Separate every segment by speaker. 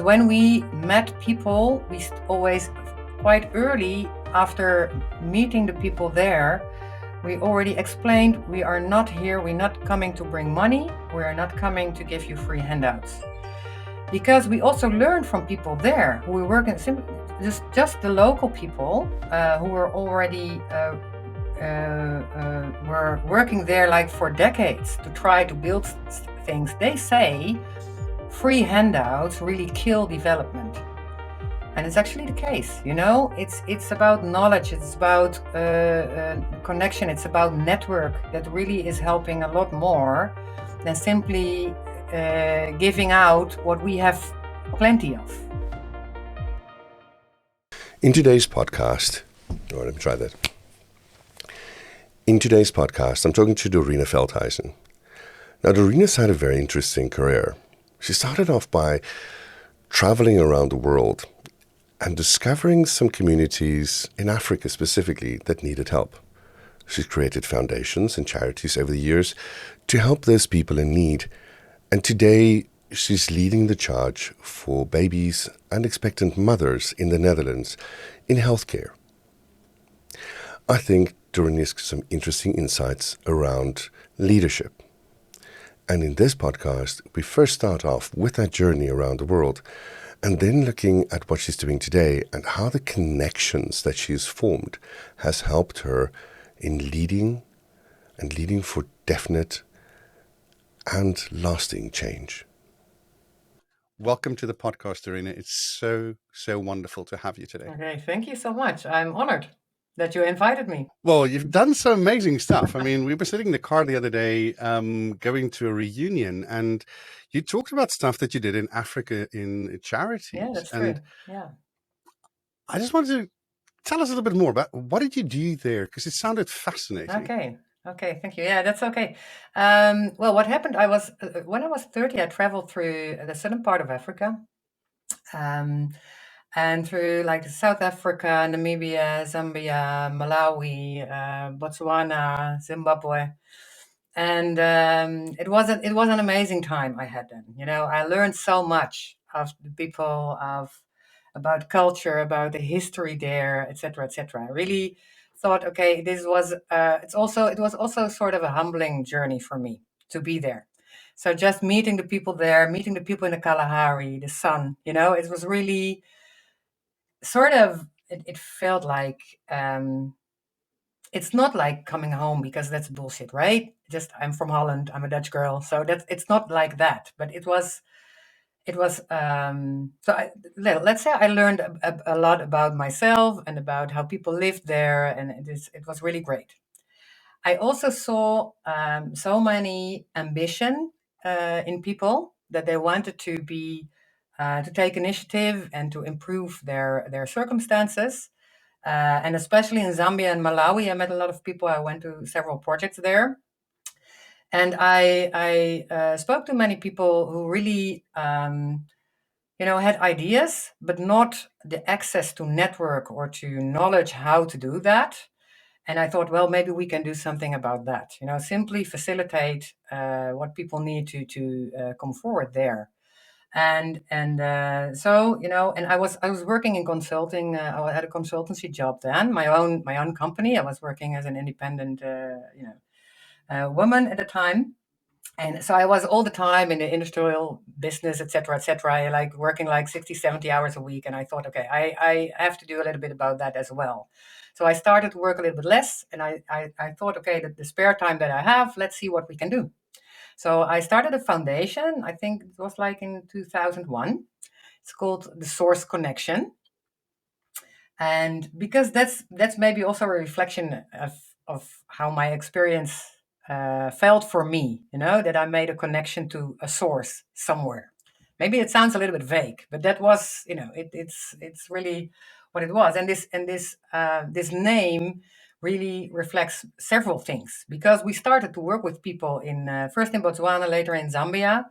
Speaker 1: When we met people, we always quite early after meeting the people there, we already explained we are not here, we're not coming to bring money, we are not coming to give you free handouts. Because we also learned from people there who were working, just the local people who were already were working there like for decades to try to build things. They say free handouts really kill development. And it's actually the case, it's about knowledge, it's about connection, it's about network that really is helping a lot more than simply giving out what we have plenty of.
Speaker 2: In today's podcast, let me try that. In today's podcast, I'm talking to Dorine Velhuyzen. Now, Dorina's had a very interesting career. She started off by traveling around the world and discovering some communities in Africa specifically that needed help. She's created foundations and charities over the years to help those people in need. And today, she's leading the charge for babies and expectant mothers in the Netherlands in healthcare. I think Dorine has some interesting insights around leadership. And in this podcast, we first start off with that journey around the world and then looking at what she's doing today and how the connections that she's formed has helped her in leading for definite and lasting change. Welcome to the podcast, Dorine. It's so wonderful to have you today.
Speaker 1: Okay, thank you so much. I'm honored that you invited me.
Speaker 2: Well, you've done some amazing stuff. I mean, we were sitting in the car the other day, going to a reunion, and you talked about stuff that you did in Africa in charities.
Speaker 1: Yeah, that's true. Yeah.
Speaker 2: I just wanted to tell us a little bit more about what did you do there? Because it sounded fascinating.
Speaker 1: Okay, thank you. Yeah, that's okay. Well, what happened, I was when I was 30, I traveled through the southern part of Africa. And through like South Africa, Namibia, Zambia, Malawi, Botswana, Zimbabwe. And it was an amazing time I had then. I learned so much of the people, about culture, about the history there, etc., etc. I really thought, okay, this was it was also sort of a humbling journey for me to be there. So just meeting the people there, meeting the people in the Kalahari, the sun, it was really sort of, it felt like, it's not like coming home, because that's bullshit, right? Just, I'm from Holland, I'm a Dutch girl, so it's not like that. But let's say I learned a lot about myself and about how people lived there, and it was really great. I also saw so many ambition in people, that they wanted to take initiative and to improve their circumstances. And especially in Zambia and Malawi, I met a lot of people. I went to several projects there. And I spoke to many people who really, had ideas, but not the access to network or to knowledge how to do that. And I thought, well, maybe we can do something about that. Simply facilitate what people need to come forward there. And I was working in consulting. I had a consultancy job then, my own company. I was working as an independent woman at the time. And so I was all the time in the industrial business, et cetera, et cetera. I like working like 60, 70 hours a week. And I thought, okay, I have to do a little bit about that as well. So I started to work a little bit less. And I thought, okay, the spare time that I have, let's see what we can do. So I started a foundation. I think it was like in 2001. It's called the Source Connection. And because that's maybe also a reflection of how my experience felt for me, that I made a connection to a source somewhere. Maybe it sounds a little bit vague, but that was, it's really what it was. And this name really reflects several things, because we started to work with people in first in Botswana, later in Zambia,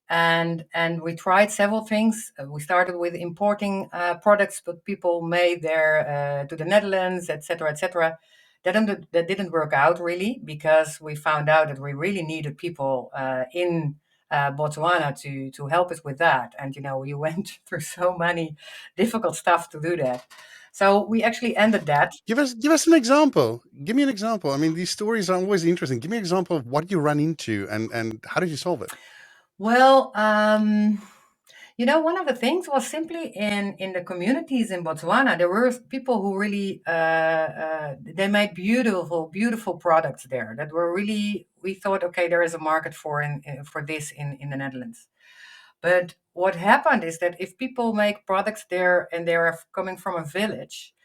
Speaker 1: and we tried several things. We started with importing products that people made there to the Netherlands, etc., etc. That didn't work out really, because we found out that we really needed people in Botswana to help us with that. And we went through so many difficult stuff to do that. So we actually ended that.
Speaker 3: Give us an example. Give me an example. I mean, these stories are always interesting. Give me an example of what you run into and how did you solve it?
Speaker 1: Well, one of the things was simply in the communities in Botswana, there were people who really they made beautiful, beautiful products there that were really, we thought, okay, there is a market for this in the Netherlands. But what happened is that if people make products there and they are coming from a village,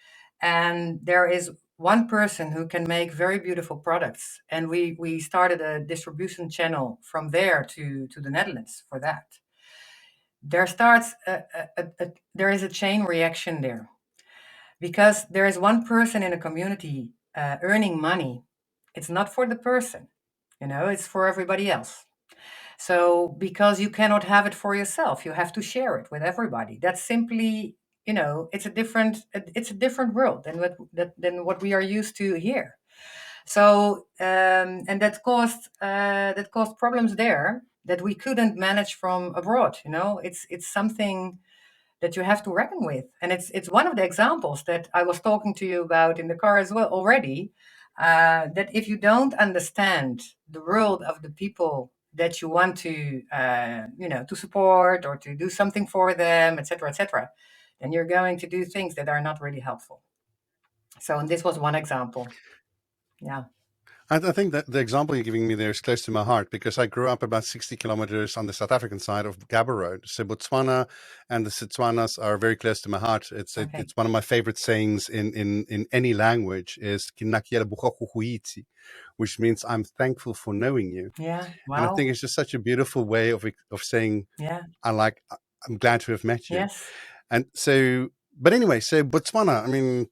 Speaker 1: and there is one person who can make very beautiful products, and we started a distribution channel from there to the Netherlands for that. There starts there is a chain reaction there, because there is one person in a community earning money. It's not for the person, it's for everybody else. So because you cannot have it for yourself, you have to share it with everybody. That's simply, it's a different world than what we are used to here. So and that caused problems there that we couldn't manage from abroad. It's something that you have to reckon with, and it's one of the examples that I was talking to you about in the car as well already. That if you don't understand the world of the people that you want to support or to do something for them, etc., then you're going to do things that are not really helpful. So, and this was one example. Yeah.
Speaker 3: I think that the example you're giving me there is close to my heart because I grew up about 60 kilometers on the South African side of Gabba Road. So Botswana and the Setswanas are very close to my heart. It's
Speaker 1: Okay.
Speaker 3: it's one of my favorite sayings in any language is "Kinakiela buchakuhuiti," which means I'm thankful for knowing you.
Speaker 1: Yeah.
Speaker 3: And I
Speaker 1: Wow.
Speaker 3: think it's just such a beautiful way of saying
Speaker 1: Yeah.
Speaker 3: I'm glad to have met you.
Speaker 1: Yes.
Speaker 3: And so, but anyway, so Botswana, I mean,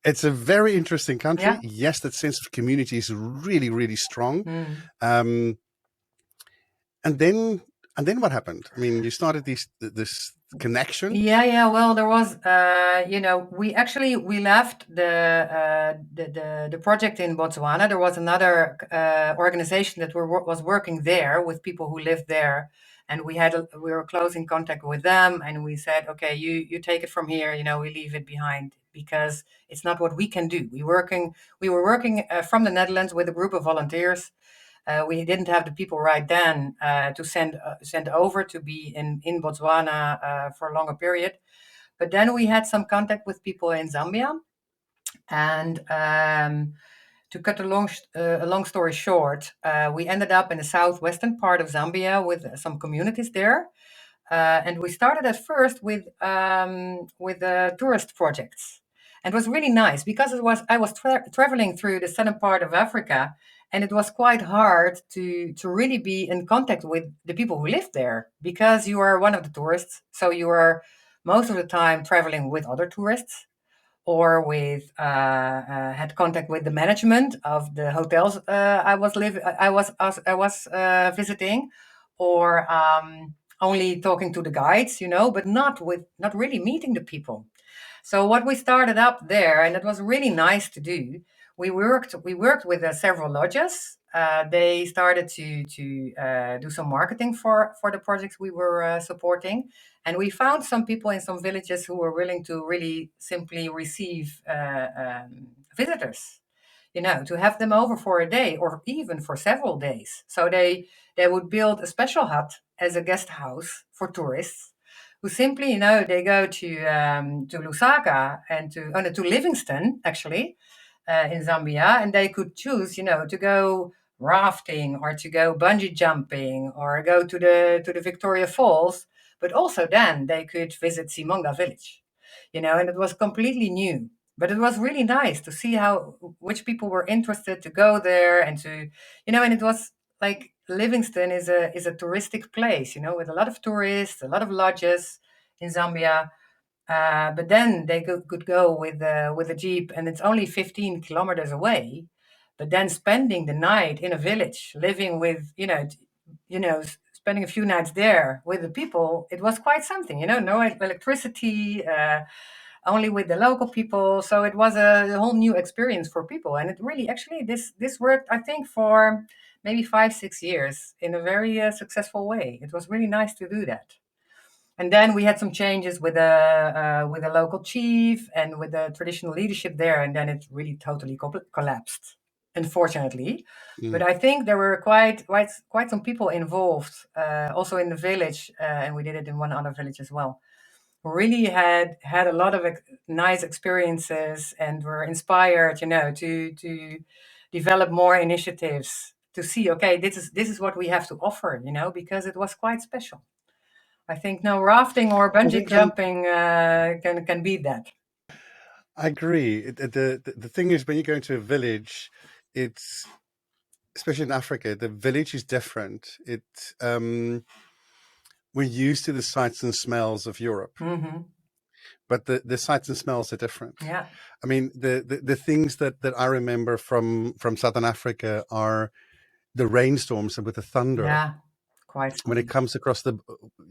Speaker 3: it's a very interesting country.
Speaker 1: Yeah.
Speaker 3: Yes, that sense of community is really, really strong.
Speaker 1: Mm.
Speaker 3: Um, and then what happened? I mean, you started this connection.
Speaker 1: Yeah. Well, there was, we left the project in Botswana. There was another organization that was working there with people who lived there, and we were close in contact with them, and we said, okay, you take it from here. We leave it behind because it's not what we can do. We were working from the Netherlands with a group of volunteers. We didn't have the people right then to send over to be in Botswana for a longer period. But then we had some contact with people in Zambia, and to cut a long story short, we ended up in the southwestern part of Zambia with some communities there. And we started at first with tourist projects. And it was really nice because I was traveling through the southern part of Africa, and it was quite hard to really be in contact with the people who live there because you are one of the tourists. So you are most of the time traveling with other tourists, or had contact with the management of the hotels I was visiting, or only talking to the guides, but not really meeting the people. So what we started up there, and it was really nice to do. We worked with several lodges. They started to do some marketing for the projects we were supporting, and we found some people in some villages who were willing to really simply receive visitors. To have them over for a day or even for several days. So they would build a special hut as a guest house for tourists who simply, they go to Lusaka and to Livingston, actually, in Zambia, and they could choose, to go rafting or to go bungee jumping or go to the Victoria Falls, but also then they could visit Simonga village, and it was completely new. But it was really nice to see which people were interested to go there and and it was like Livingston is a touristic place, with a lot of tourists, a lot of lodges in Zambia. But then they could go with a jeep, and it's only 15 kilometers away. But then spending the night in a village, living with spending a few nights there with the people, it was quite something. No electricity, only with the local people. So it was a whole new experience for people, and it really actually this worked, I think, for maybe 5-6 years in a very successful way. It was really nice to do that. And then we had some changes with the local chief and with the traditional leadership there, and then it really totally collapsed, unfortunately. But
Speaker 3: Mm.
Speaker 1: I think there were quite some people involved, also in the village, and we did it in one other village as well, who really had a lot of nice experiences and were inspired, to develop more initiatives to see, okay, this is what we have to offer, because it was quite special. I think no rafting or
Speaker 3: I
Speaker 1: bungee
Speaker 3: think
Speaker 1: jumping can beat that.
Speaker 3: I agree. The thing is, when you go into a village, it's especially in Africa, the village is different. We're used to the sights and smells of Europe, but the sights and smells are different.
Speaker 1: Yeah,
Speaker 3: I mean, the things that I remember from Southern Africa are the rainstorms and with the thunder.
Speaker 1: yeah, quite
Speaker 3: When it
Speaker 1: something.
Speaker 3: comes across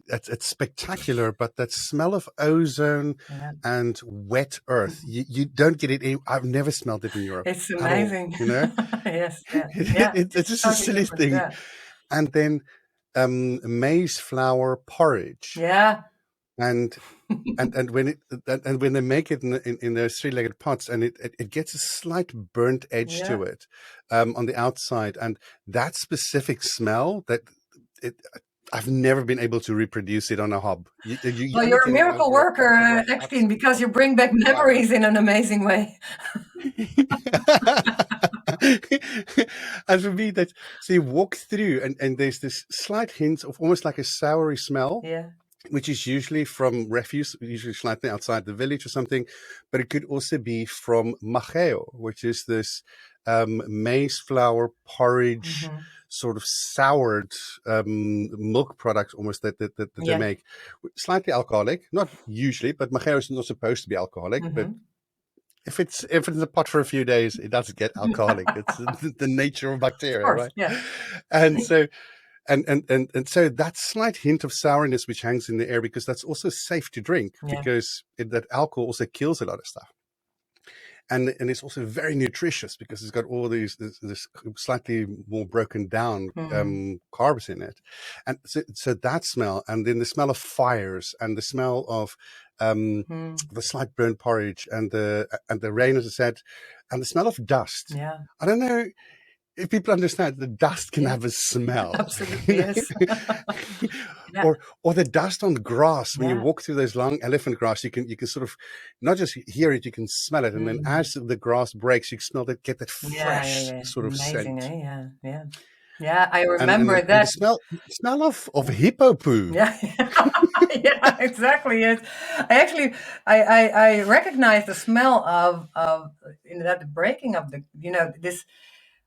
Speaker 3: it's spectacular, but that smell of ozone
Speaker 1: Yeah,
Speaker 3: and wet earth, you don't get it. I've never smelled it in Europe
Speaker 1: it's
Speaker 3: at all.
Speaker 1: amazing.
Speaker 3: You know,
Speaker 1: Yes, yeah, yeah.
Speaker 3: it's just a
Speaker 1: Totally
Speaker 3: silly
Speaker 1: different.
Speaker 3: thing.
Speaker 1: Yeah,
Speaker 3: And then maize flour porridge,
Speaker 1: yeah,
Speaker 3: and when when they make it in those three-legged pots, and it gets a slight burnt edge
Speaker 1: yeah.
Speaker 3: to it on the outside, and that specific smell that it. I've never been able to reproduce it on a hob. You
Speaker 1: Well,
Speaker 3: only
Speaker 1: you're a
Speaker 3: get it
Speaker 1: miracle
Speaker 3: over
Speaker 1: worker,
Speaker 3: huts
Speaker 1: Extine, because
Speaker 3: or
Speaker 1: you bring back
Speaker 3: fires.
Speaker 1: memories in an amazing way.
Speaker 3: And for me, that so you walk through, and there's this slight hint of almost like a soury smell,
Speaker 1: Yeah,
Speaker 3: which is usually from refuse, usually slightly outside the village or something, but it could also be from macheo, which is this maize flour porridge, sort of soured milk product almost that they
Speaker 1: yeah.
Speaker 3: make. Slightly alcoholic, not usually, but macheo is not supposed to be alcoholic, but if it's in the pot for a few days, it doesn't get alcoholic. It's the nature of
Speaker 1: Of
Speaker 3: bacteria,
Speaker 1: course,
Speaker 3: right?
Speaker 1: yeah,
Speaker 3: And so and so that slight hint of sourness which hangs in the air, because that's also safe to drink,
Speaker 1: yeah.
Speaker 3: because that alcohol also kills a lot of stuff. And it's also very nutritious because it's got all this slightly more broken down carbs in it, and so that smell, and then the smell of fires, and the smell of the slight burnt porridge, and the rain, as I said, and the smell of dust.
Speaker 1: Yeah,
Speaker 3: I don't know if people understand that dust can
Speaker 1: yeah.
Speaker 3: have a smell,
Speaker 1: Absolutely, yes. Yeah,
Speaker 3: or the dust on grass when you
Speaker 1: yeah.
Speaker 3: walk through those long elephant grass, you can sort of not just hear it, you can smell it, and then as the grass breaks, you smell that, get that
Speaker 1: Yeah, yeah,
Speaker 3: fresh
Speaker 1: yeah.
Speaker 3: sort of
Speaker 1: Amazing,
Speaker 3: scent,
Speaker 1: eh? Yeah, yeah. Yeah, I
Speaker 3: and
Speaker 1: remember
Speaker 3: and the
Speaker 1: that.
Speaker 3: smell of hippo poo.
Speaker 1: Yeah, yeah, exactly. Yes, I actually, I recognize the smell of that the breaking of the, this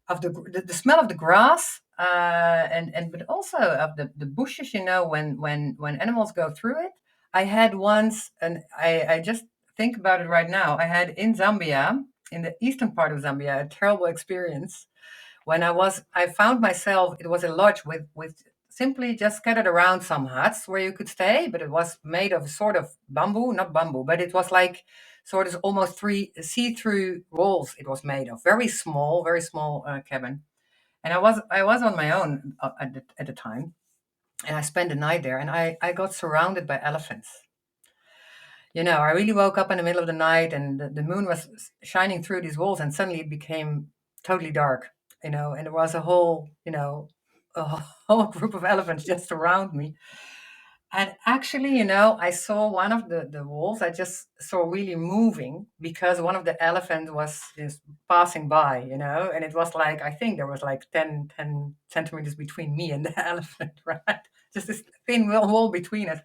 Speaker 1: of the smell of the grass, and but also of the bushes. When animals go through it. I had once, and I just think about it right now. I had in Zambia, in the eastern part of Zambia, a terrible experience when I found myself. It was a lodge with simply just scattered around some huts where you could stay, but it was made of sort of bamboo, not bamboo, but it was like sort of almost three see-through walls. It was made of very small cabin, and I was on my own at the time, and I spent the night there, and I got surrounded by elephants. I really woke up in the middle of the night, and the moon was shining through these walls, and suddenly it became totally dark, and there was a whole group of elephants just around me. And actually, I saw one of the wolves. I just saw really moving because one of the elephants was just passing by, and it was like, I think there was like 10 centimeters between me and the elephant, right? Just this thin wall between us.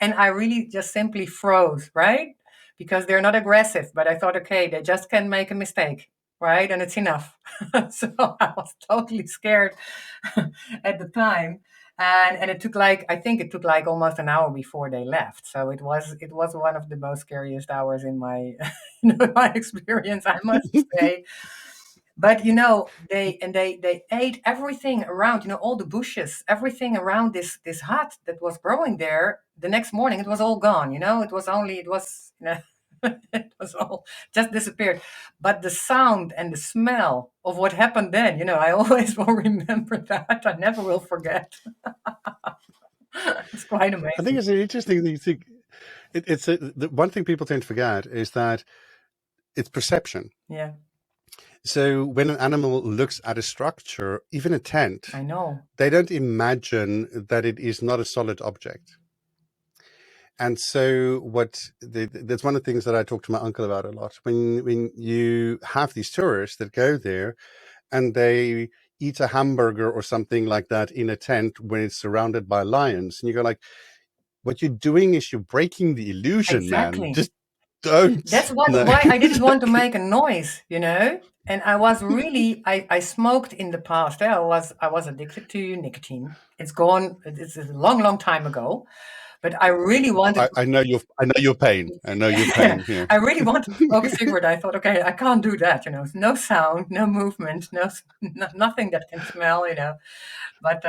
Speaker 1: And I really just simply froze, right? Because they're not aggressive, but I thought, okay, they just can make a mistake, right? And it's enough. So I was totally scared at the time. And it took like, I think it took like almost an hour before they left. So it was one of the most scariest hours in my my experience, I must say. But they ate everything around, all the bushes, everything around this hut that was growing there. The next morning, it was all gone. It was only it was It was all just disappeared. But the sound and the smell of what happened then, I always will remember that. I never will forget. It's quite
Speaker 3: I think
Speaker 1: amazing.
Speaker 3: it's an interesting thing. The one thing people tend to forget is that it's perception.
Speaker 1: Yeah,
Speaker 3: So when an animal looks at a structure, even a tent,
Speaker 1: I know.
Speaker 3: they don't imagine that it is not a solid object. And so that's one of the things that I talk to my uncle about a lot. When you have these tourists that go there and they eat a hamburger or something like that in a tent when it's surrounded by lions, and you go like, what you're doing is you're breaking the illusion, man.
Speaker 1: Exactly.
Speaker 3: Just don't.
Speaker 1: That's
Speaker 3: No.
Speaker 1: why I didn't want to make a noise, And I was really, I smoked in the past. I was addicted to nicotine. It's gone. It's a long, long time ago. But I really wanted.
Speaker 3: I know your pain. I know your pain. Yeah.
Speaker 1: I really wanted to smoke a cigarette. I thought, okay, I can't do that. No sound, no movement, nothing that can smell. But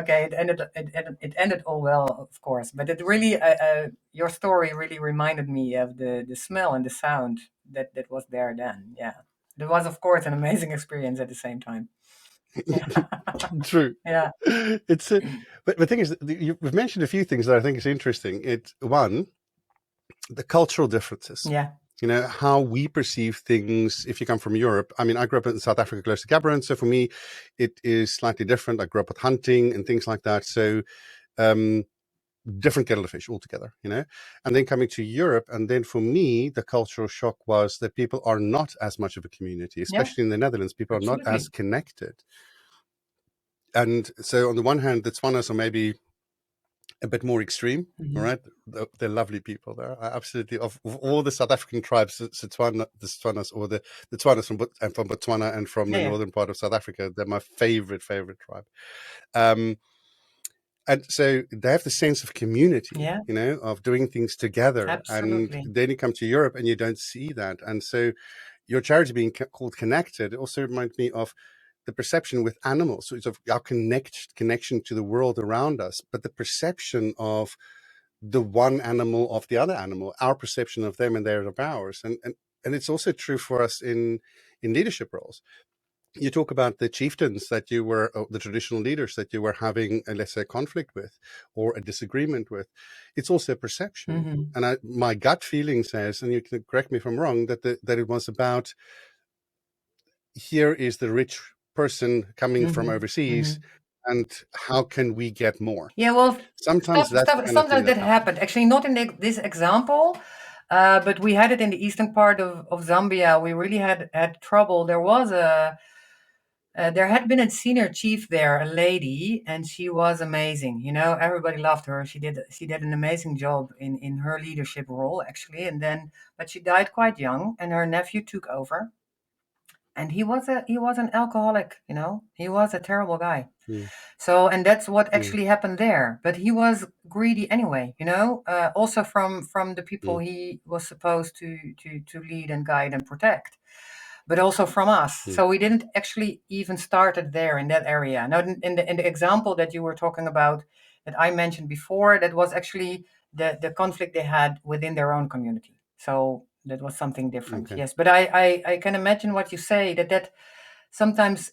Speaker 1: okay, it ended all well, of course. But it really, your story really reminded me of the smell and the sound that was there then. Yeah, it was, of course, an amazing experience at the same time.
Speaker 3: True.
Speaker 1: Yeah,
Speaker 3: It's but the thing is, we've mentioned a few things that I think is interesting. It's one, the cultural differences.
Speaker 1: yeah,
Speaker 3: How we perceive things. If you come from Europe, I mean, I grew up in South Africa, close to Gaborone, so for me, it is slightly different. I grew up with hunting and things like that, so different kettle of fish altogether. And then coming to Europe, and then for me, the cultural shock was that people are not as much of a community, especially in the Netherlands. People are not as
Speaker 1: absolutely.
Speaker 3: connected. And so on the one hand, the Tswanas are maybe a bit more extreme, all right? They're lovely people there. I absolutely, of all the South African tribes, the Tswanas, or the Tswanas from Botswana and from the
Speaker 1: Yeah,
Speaker 3: northern part of South Africa, they're my favorite tribe. And so they have the sense of community,
Speaker 1: yeah,
Speaker 3: of doing things together. And
Speaker 1: absolutely.
Speaker 3: then you come to Europe and you don't see that. And so your charity being called Connected also reminds me of the perception with animals, so it's of our connection to the world around us, but the perception of the one animal of the other animal, our perception of them and theirs of ours. And it's also true for us in leadership roles. You talk about the chieftains that you were, the traditional leaders that you were having, let's say, conflict with or a disagreement with. It's also a perception. And my gut feeling says, and you can correct me if I'm wrong, that it was about, here is the rich person coming from overseas, and how can we get more?
Speaker 1: Yeah, well,
Speaker 3: Sometimes that's the kind of thing
Speaker 1: sometimes
Speaker 3: that
Speaker 1: that
Speaker 3: happens.
Speaker 1: happened. Actually, not in this example, but we had it in the eastern part of Zambia. We really had trouble. There had been a senior chief there, a lady, and she was amazing. Everybody loved her. She did an amazing job in her leadership role, actually. But she died quite young, and her nephew took over. And he was an alcoholic. He was a terrible guy.
Speaker 3: Mm,
Speaker 1: So, and that's what
Speaker 3: mm,
Speaker 1: actually happened there. But he was greedy anyway, also from the people
Speaker 3: mm,
Speaker 1: he was supposed to lead and guide and protect, but also from us.
Speaker 3: mm,
Speaker 1: So we didn't actually even start it there in that area. Now, in the example that you were talking about, that I mentioned before, that was actually the conflict they had within their own community. So that was something different.
Speaker 3: okay.
Speaker 1: Yes, but I can imagine what you say, that sometimes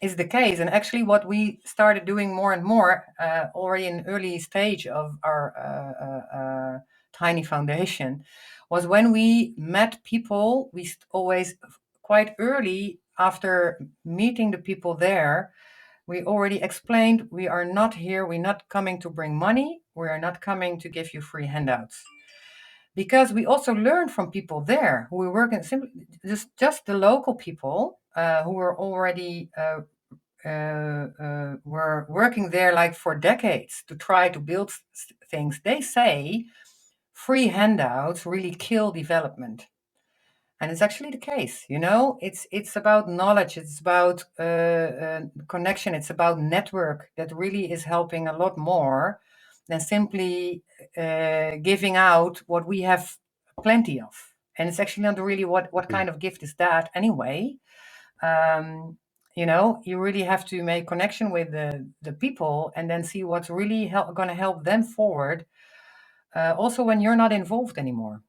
Speaker 1: is the case. And actually, what we started doing more and more already in early stage of our tiny foundation was when we met people. We always, quite early after meeting the people there, we already explained, we are not here, we're not coming to bring money, we are not coming to give you free handouts. Because we also learned from people there who were working simply, just the local people who were already were working there like for decades to try to build things. They say free handouts really kill development. And it's actually the case. It's about knowledge, it's about connection, it's about network that really is helping a lot more than simply giving out what we have plenty of. And it's actually not really what
Speaker 3: Mm,
Speaker 1: kind of gift is that anyway. You really have to make connection with the people and then see what's really going to help them forward, also when you're not involved anymore.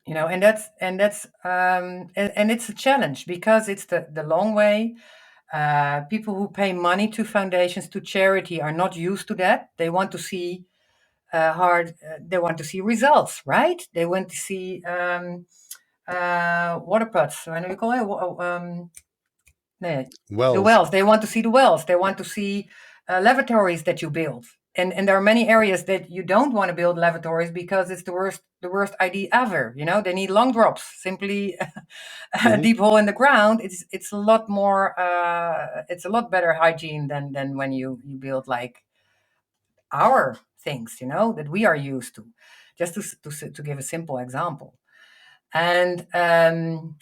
Speaker 1: and it's a challenge because it's the long way. People who pay money to foundations, to charity, are not used to that. They want to see they want to see results, right? They want to see water pots. I know you call it. Nee, the
Speaker 3: Wells.
Speaker 1: wells. They want to see the wells. They want to see lavatories that you build. And there are many areas that you don't want to build lavatories because it's the worst idea ever. They need long drops. Simply a
Speaker 3: Hmm.
Speaker 1: deep hole in the ground. It's a lot more. It's a lot better hygiene than when you build like our things. That we are used to. Just to give a simple example. And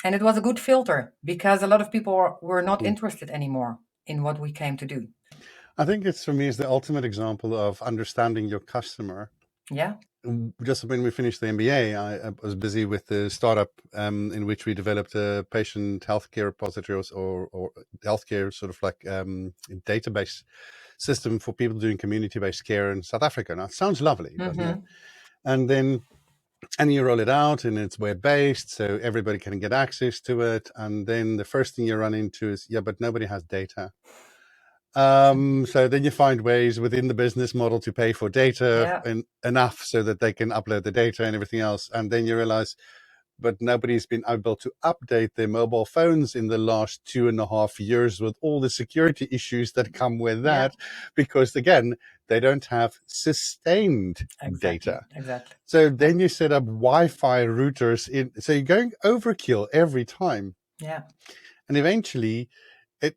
Speaker 1: it was a good filter because a lot of people were not interested anymore in what we came to do.
Speaker 3: I think it's, for me, is the ultimate example of understanding your customer.
Speaker 1: Yeah.
Speaker 3: Just when we finished the MBA, I was busy with the startup in which we developed a patient healthcare repository or healthcare sort of like database system for people doing community-based care in South Africa. Now, it sounds lovely, doesn't it?
Speaker 1: Mm-hmm.
Speaker 3: And you roll it out, and it's web-based, so everybody can get access to it. And then the first thing you run into is, yeah, but nobody has data. So then you find ways within the business model to pay for data
Speaker 1: Yeah.
Speaker 3: enough so that they can upload the data and everything else. And then you realize, but nobody's been able to update their mobile phones in the last 2.5 years with all the security issues that come with
Speaker 1: Yeah.
Speaker 3: that, because again, they don't have sustained
Speaker 1: Exactly.
Speaker 3: data.
Speaker 1: Exactly.
Speaker 3: So then you set up Wi-Fi routers so you're going overkill every time.
Speaker 1: Yeah.
Speaker 3: And eventually it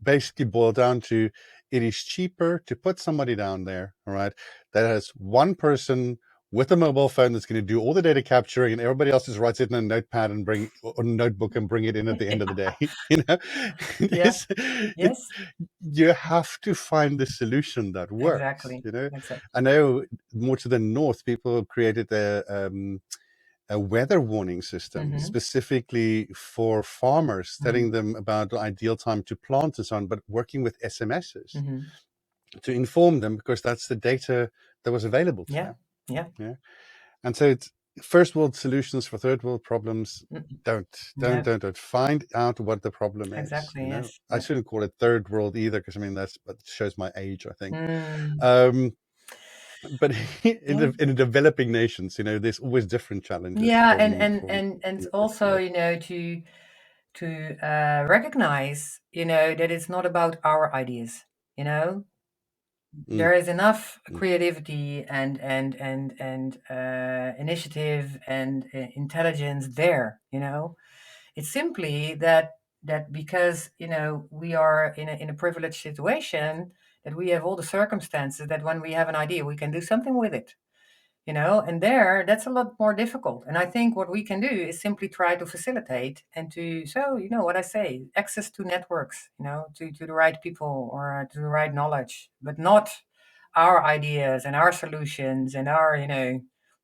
Speaker 3: basically boiled down to, it is cheaper to put somebody down there, all right, that has one person with a mobile phone that's going to do all the data capturing, and everybody else just writes it in a notepad and bring or notebook and bring it in at the end of the day.
Speaker 1: Yeah.
Speaker 3: It,
Speaker 1: Yes.
Speaker 3: you have to find the solution that works.
Speaker 1: Exactly.
Speaker 3: I
Speaker 1: Exactly.
Speaker 3: know more to the north, people created a weather warning system
Speaker 1: Mm-hmm.
Speaker 3: specifically for farmers,
Speaker 1: Mm-hmm.
Speaker 3: telling them about the ideal time to plant and so on, but working with SMSs
Speaker 1: Mm-hmm.
Speaker 3: to inform them, because that's the data that was available to
Speaker 1: Yeah.
Speaker 3: them.
Speaker 1: Yeah.
Speaker 3: Yeah. And so it's first world solutions for third world problems.
Speaker 1: Mm-hmm.
Speaker 3: Don't find out what the problem is.
Speaker 1: Exactly. Yes.
Speaker 3: I
Speaker 1: Yeah.
Speaker 3: shouldn't call it third world either, because I mean, that shows my age, I think.
Speaker 1: Mm.
Speaker 3: But in
Speaker 1: Yeah.
Speaker 3: the developing nations, there's always different challenges
Speaker 1: Yeah. And
Speaker 3: from
Speaker 1: and and and also,
Speaker 3: yeah.
Speaker 1: to recognize, that it's not about our ideas. You know,
Speaker 3: Mm,
Speaker 1: there is enough
Speaker 3: mm.
Speaker 1: creativity and initiative and intelligence there. It's simply that because we are in a privileged situation, that we have all the circumstances that when we have an idea we can do something with it. And there, that's a lot more difficult. And I think what we can do is simply try to facilitate and so what I say, access to networks, to the right people or to the right knowledge, but not our ideas and our solutions and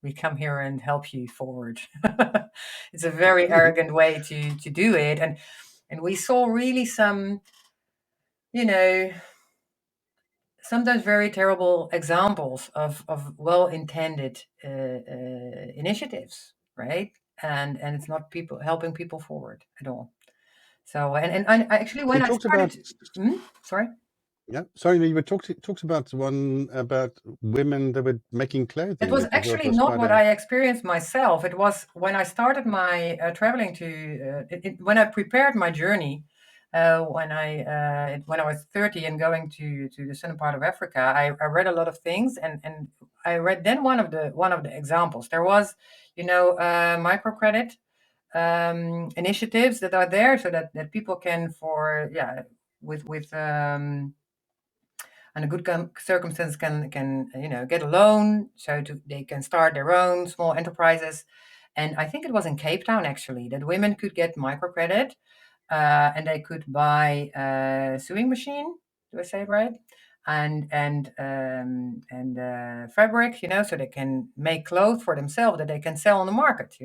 Speaker 1: we come here and help you forward. It's a very arrogant way to do it. And we saw really some, you know, sometimes very terrible examples of well-intended initiatives, right? And it's not people helping people forward at all. So and I actually when
Speaker 3: You
Speaker 1: I
Speaker 3: talked about,
Speaker 1: started, sorry.
Speaker 3: yeah, sorry, no, you talked about one about women that were making
Speaker 1: It
Speaker 3: clothing
Speaker 1: was
Speaker 3: that you thought
Speaker 1: actually
Speaker 3: was
Speaker 1: not
Speaker 3: quite
Speaker 1: what
Speaker 3: a.
Speaker 1: I experienced myself. It was when I started my traveling when I prepared my journey. When I was 30 and going to the southern part of Africa, I read a lot of things, and I read then one of the examples. There was, microcredit initiatives that are there so that people can with and a good circumstance can get a loan so they can start their own small enterprises. And I think it was in Cape Town actually that women could get microcredit, and they could buy a sewing machine. Do I say it right? And fabric, so they can make clothes for themselves that they can sell on the market.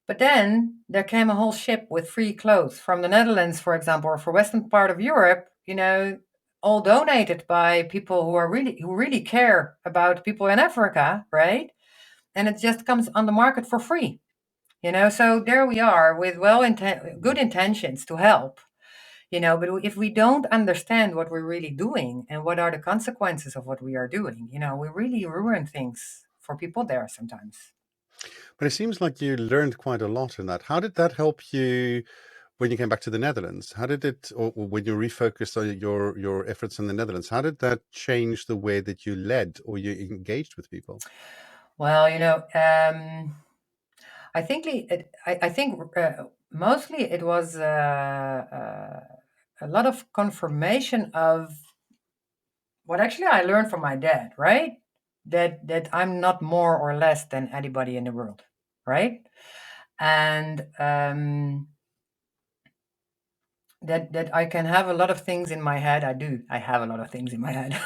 Speaker 1: But then there came a whole ship with free clothes from the Netherlands, for example, or for Western part of Europe, all donated by people who really care about people in Africa, right? and it just comes on the market for free. So there we are with good intentions to help, but if we don't understand what we're really doing and what are the consequences of what we are doing, we really ruin things for people there sometimes.
Speaker 3: But it seems like you learned quite a lot in that. How did that help you when you came back to the Netherlands? How did it, or when you refocused on your efforts in the Netherlands, how did that change the way that you led or you engaged with people?
Speaker 1: Well, I think mostly it was a lot of confirmation of what actually I learned from my dad, right? That I'm not more or less than anybody in the world, right? And that I can have a lot of things in my head. I have a lot of things in my head,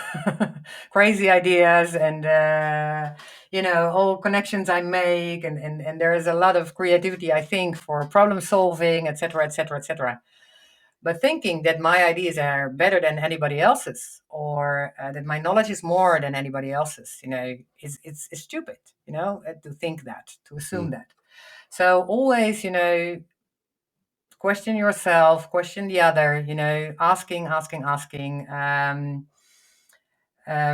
Speaker 1: crazy ideas, and all connections I make, and there is a lot of creativity, I think, for problem solving, etc., etc., etc. But thinking that my ideas are better than anybody else's, or that my knowledge is more than anybody else's, it's stupid, to think that, to assume that. So always, question yourself, question the other, asking.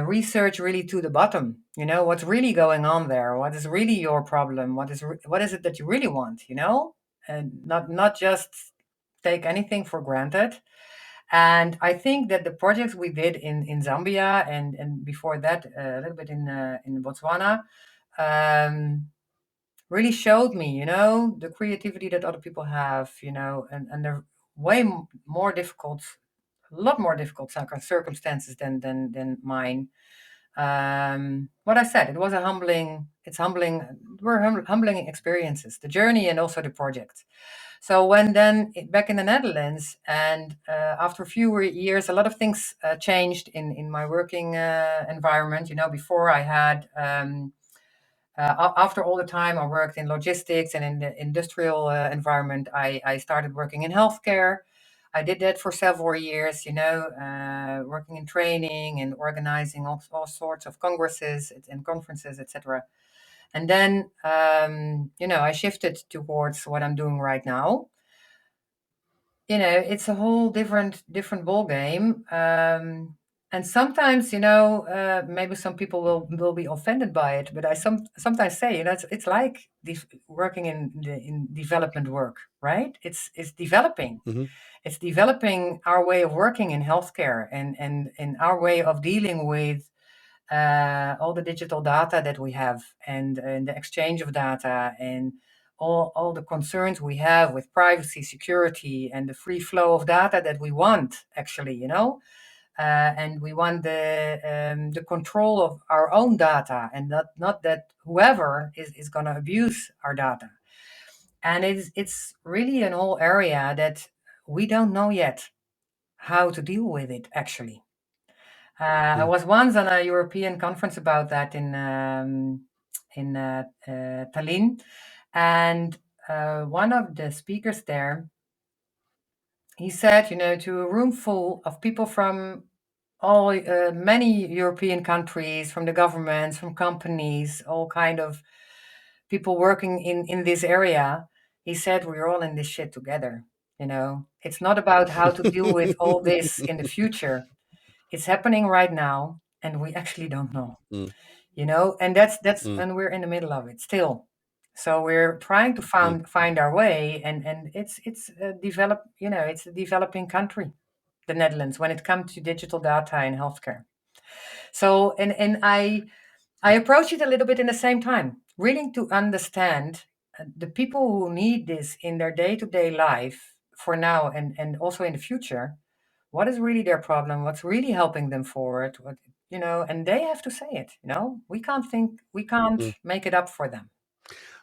Speaker 1: Research really to the bottom, what's really going on there, what is really your problem, what is it that you really want, and not just take anything for granted. And I think that the projects we did in Zambia and before that a little bit in Botswana, really showed me, the creativity that other people have, and they're more difficult, a lot more difficult circumstances than mine. What I said, it's humbling, humbling experiences, the journey and also the project. So when then back in the Netherlands, and after a few years, a lot of things changed in my working environment. Before I had, after all the time I worked in logistics and in the industrial environment, I started working in healthcare. I did that for several years, working in training and organizing all sorts of congresses and conferences, etc. And then, I shifted towards what I'm doing right now. It's a whole different ball game. And sometimes, maybe some people will be offended by it, but I sometimes say, it's like working in development work, right? It's developing.
Speaker 3: Mm-hmm.
Speaker 1: It's developing our way of working in healthcare and our way of dealing with all the digital data that we have and the exchange of data and all the concerns we have with privacy, security, and the free flow of data that we want, actually, and we want the control of our own data, and not that whoever is going to abuse our data. And it's really an whole area that we don't know yet how to deal with it, actually. I was once on a European conference about that in Tallinn, and one of the speakers there, he said, to a room full of people from all many European countries, from the governments, from companies, all kind of people working in this area. He said, we're all in this shit together. It's not about how to deal with all this in the future. It's happening right now, and we actually don't know. And that's and we're in the middle of it still. So we're trying to find our way, and it's a developing country, the Netherlands, when it comes to digital data in healthcare. So and I approach it a little bit in the same time, really to understand the people who need this in their day-to-day life for now and also in the future. What is really their problem? What's really helping them forward? And they have to say it. We can't make it up for them.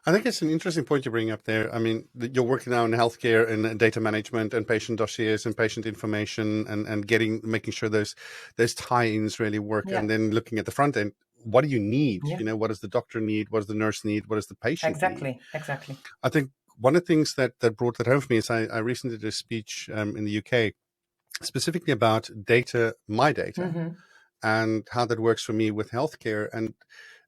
Speaker 3: I think it's an interesting point you bring up there. I mean, you're working now in healthcare and data management and patient dossiers and patient information and making sure those tie-ins really work.
Speaker 1: Yeah.
Speaker 3: And then looking at the front end, what do you need?
Speaker 1: Yeah.
Speaker 3: What does the doctor need? What does the nurse need? What does the patient need?
Speaker 1: Exactly.
Speaker 3: I think one of the things that brought that home for me is I recently did a speech in the UK specifically about data, my data,
Speaker 1: Mm-hmm.
Speaker 3: and how that works for me with healthcare. And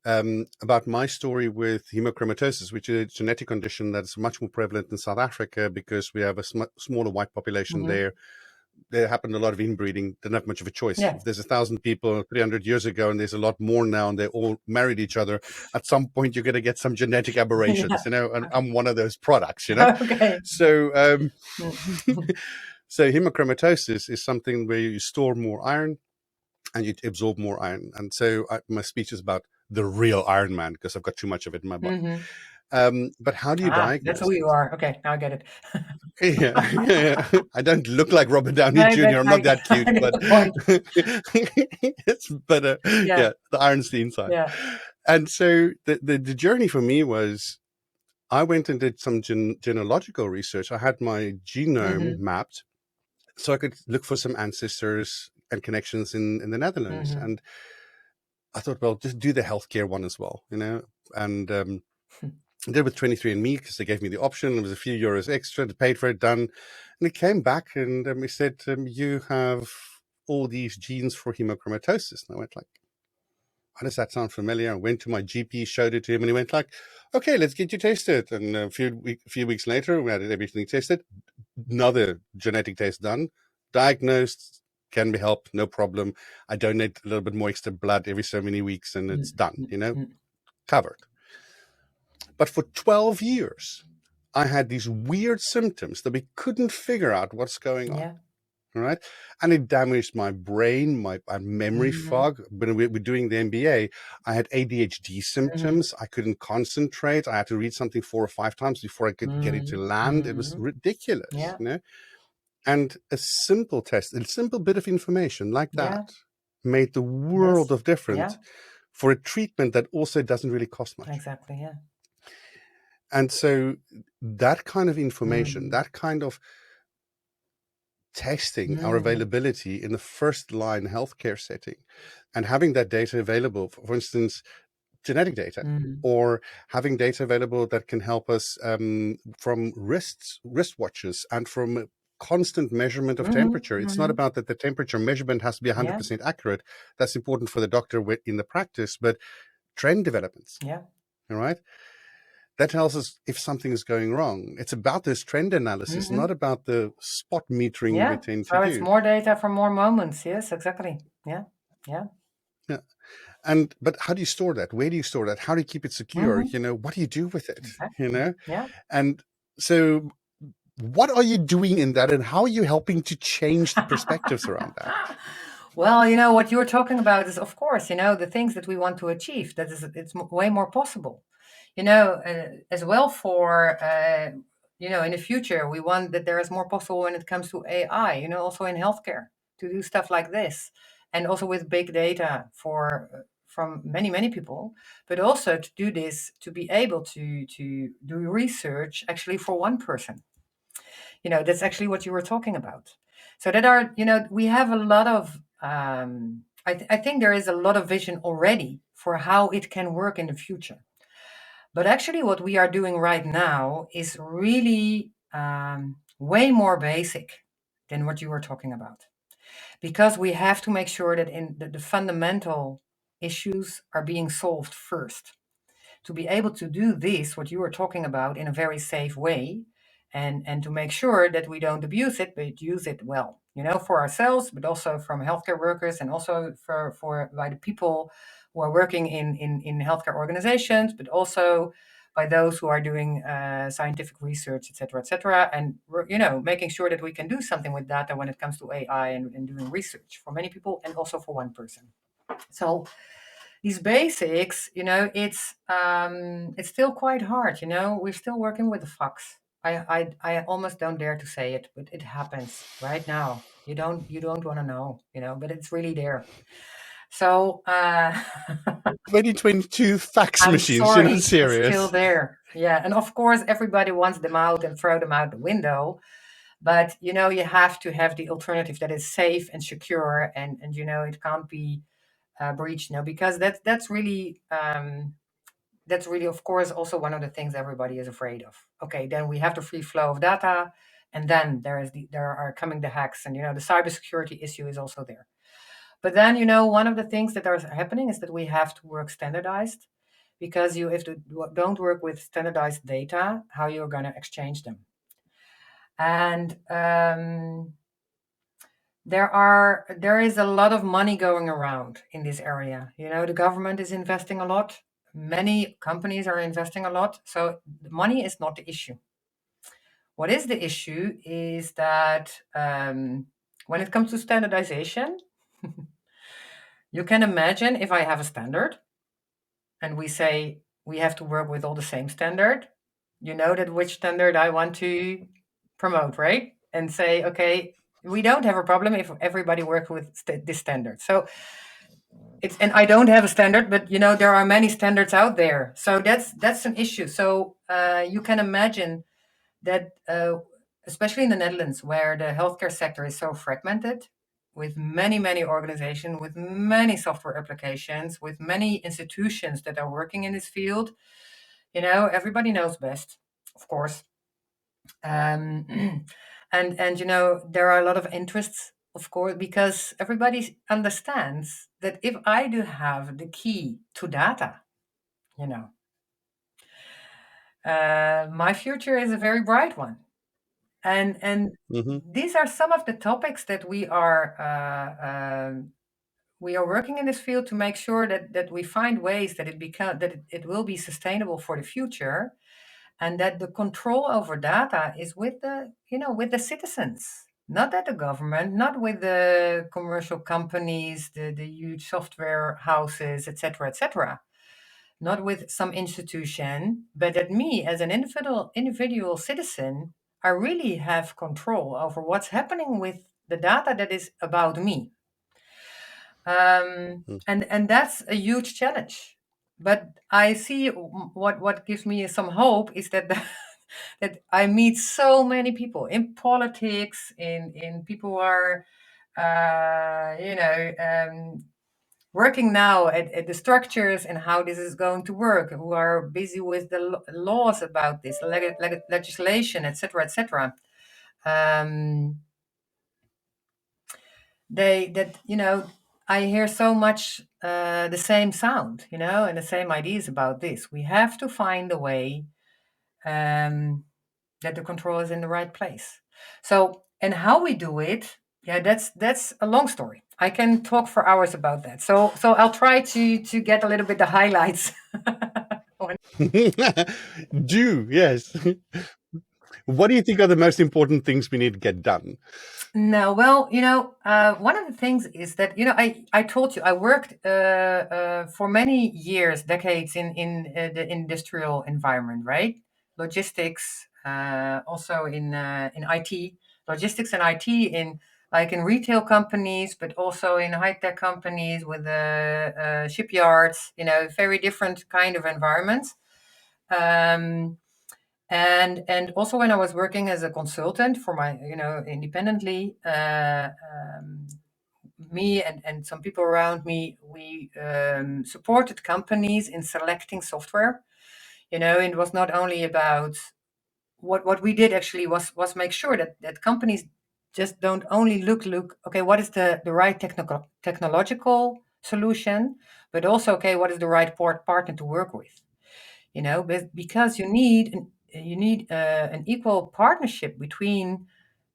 Speaker 3: about my story with hemochromatosis, which is a genetic condition that's much more prevalent in South Africa because we have a smaller white population there. There happened a lot of inbreeding, didn't have much of a choice.
Speaker 1: Yeah.
Speaker 3: If there's 1,000 people 300 years ago and there's a lot more now and they all married each other, at some point you're going to get some genetic aberrations, and I'm one of those products,
Speaker 1: Okay.
Speaker 3: So, so hemochromatosis is something where you store more iron and you absorb more iron. And so my speech is about the real Iron Man because I've got too much of it in my body. But how do you diagnose
Speaker 1: that's who you are. Okay, now I get it.
Speaker 3: Yeah. I don't look like Robert Downey
Speaker 1: No,
Speaker 3: Jr. I'm not that cute,
Speaker 1: I get
Speaker 3: but
Speaker 1: the point.
Speaker 3: yeah, the iron's the inside.
Speaker 1: Yeah.
Speaker 3: And so the journey for me was, I went and did some genealogical research. I had my genome mapped so I could look for some ancestors and connections in the Netherlands. And I thought, well, just do the healthcare one as well, and I did with 23andMe because they gave me the option. It was a few euros extra, paid for it, done. And it came back and we said, you have all these genes for hemochromatosis. And I went like, how does that sound familiar? I went to my GP, showed it to him, and he went like, okay, let's get you tested. And a few weeks later, we had everything tested. Another genetic test done, diagnosed, can be helped, no problem. I donate a little bit more extra blood every so many weeks and it's done, covered. But for 12 years, I had these weird symptoms that we couldn't figure out what's going on.
Speaker 1: Yeah.
Speaker 3: Right. And it damaged my brain, my memory fog. When we were doing the MBA, I had ADHD symptoms. I couldn't concentrate. I had to read something 4 or 5 times before I could get it to land. It was ridiculous, And a simple test, a simple bit of information like that made the world of difference for a treatment that also doesn't really cost much.
Speaker 1: Exactly, yeah.
Speaker 3: And so that kind of information, that kind of testing our availability in the first line healthcare setting and having that data available, for instance, genetic data, or having data available that can help us from wristwatches and from constant measurement of temperature. It's not about that the temperature measurement has to be 100% accurate. That's important for the doctor in the practice, but trend developments.
Speaker 1: Yeah.
Speaker 3: All right. That tells us if something is going wrong. It's about this trend analysis, not about the spot metering we tend to do.
Speaker 1: It's more data for more moments. Yes, exactly. Yeah.
Speaker 3: But how do you store that? Where do you store that? How do you keep it secure? What do you do with it?
Speaker 1: Exactly. Yeah.
Speaker 3: And so what are you doing in that, and how are you helping to change the perspectives around that?
Speaker 1: Well, what you're talking about is, of course, the things that we want to achieve. It's way more possible. As well for, in the future, we want that there is more possible when it comes to AI, also in healthcare, to do stuff like this. And also with big data from many, many people, but also to do this, to be able to do research actually for one person. That's actually what you were talking about. So we have a lot of, I think there is a lot of vision already for how it can work in the future. But actually what we are doing right now is really way more basic than what you were talking about. Because we have to make sure that the fundamental issues are being solved first. To be able to do this, what you were talking about, in a very safe way, and to make sure that we don't abuse it, but use it well, for ourselves, but also from healthcare workers, and also by the people who are working in healthcare organizations, but also by those who are doing scientific research, et cetera, and making sure that we can do something with data when it comes to AI and doing research for many people and also for one person. So these basics, it's still quite hard. We're still working with the fox. I almost don't dare to say it, but it happens right now. You don't want to know, but it's really there. So
Speaker 3: 2022 fax
Speaker 1: I'm
Speaker 3: machines,
Speaker 1: sorry,
Speaker 3: you're not serious.
Speaker 1: it's still there. Yeah, and of course everybody wants them out and throw them out the window. But you have to have the alternative that is safe and secure, and it can't be breached, because that's really of course also one of the things everybody is afraid of. Okay, then we have the free flow of data, and then there are coming the hacks, and the cybersecurity issue is also there. But then one of the things that are happening is that we have to work standardized. because you, if you don't work with standardized data, how you're going to exchange them. And there is a lot of money going around in this area. The government is investing a lot. Many companies are investing a lot. So money is not the issue. What is the issue is that when it comes to standardization, you can imagine if I have a standard and we say we have to work with all the same standard, that which standard I want to promote, right? And say, okay, we don't have a problem if everybody works with this standard. So and I don't have a standard, but there are many standards out there. So that's an issue. So you can imagine that, especially in the Netherlands, where the healthcare sector is so fragmented, with many, many organizations, with many software applications, with many institutions that are working in this field, everybody knows best, of course. And there are a lot of interests, of course, because everybody understands that if I do have the key to data, my future is a very bright one. And
Speaker 3: Mm-hmm.
Speaker 1: these are some of the topics that we are working in this field to make sure that we find ways that it will be sustainable for the future, and that the control over data is with the citizens, not at the government, not with the commercial companies, the huge software houses, etc., etc. Not with some institution, but that me as an individual citizen, I really have control over what's happening with the data that is about me. And that's a huge challenge. But I see what gives me some hope is that that I meet so many people in politics, in people who are working now at the structures and how this is going to work, who are busy with the laws about this, legislation, etc., etc. I hear so much the same sound, and the same ideas about this. We have to find a way that the control is in the right place. So, and how we do it, yeah, that's a long story. I can talk for hours about that. So I'll try to get a little bit the highlights.
Speaker 3: Do, yes. What do you think are the most important things we need to get done?
Speaker 1: No, well, one of the things is that, I told you I worked for many years, decades in the industrial environment, right? Logistics, also in IT, logistics and IT in retail companies, but also in high tech companies with shipyards, very different kind of environments. And also when I was working as a consultant for my, independently, me and some people around me, we supported companies in selecting software. It was not only about what we did actually was make sure that companies just don't only look, okay, what is the right technological solution, but also, okay, what is the right partner to work with? Because you need an equal partnership between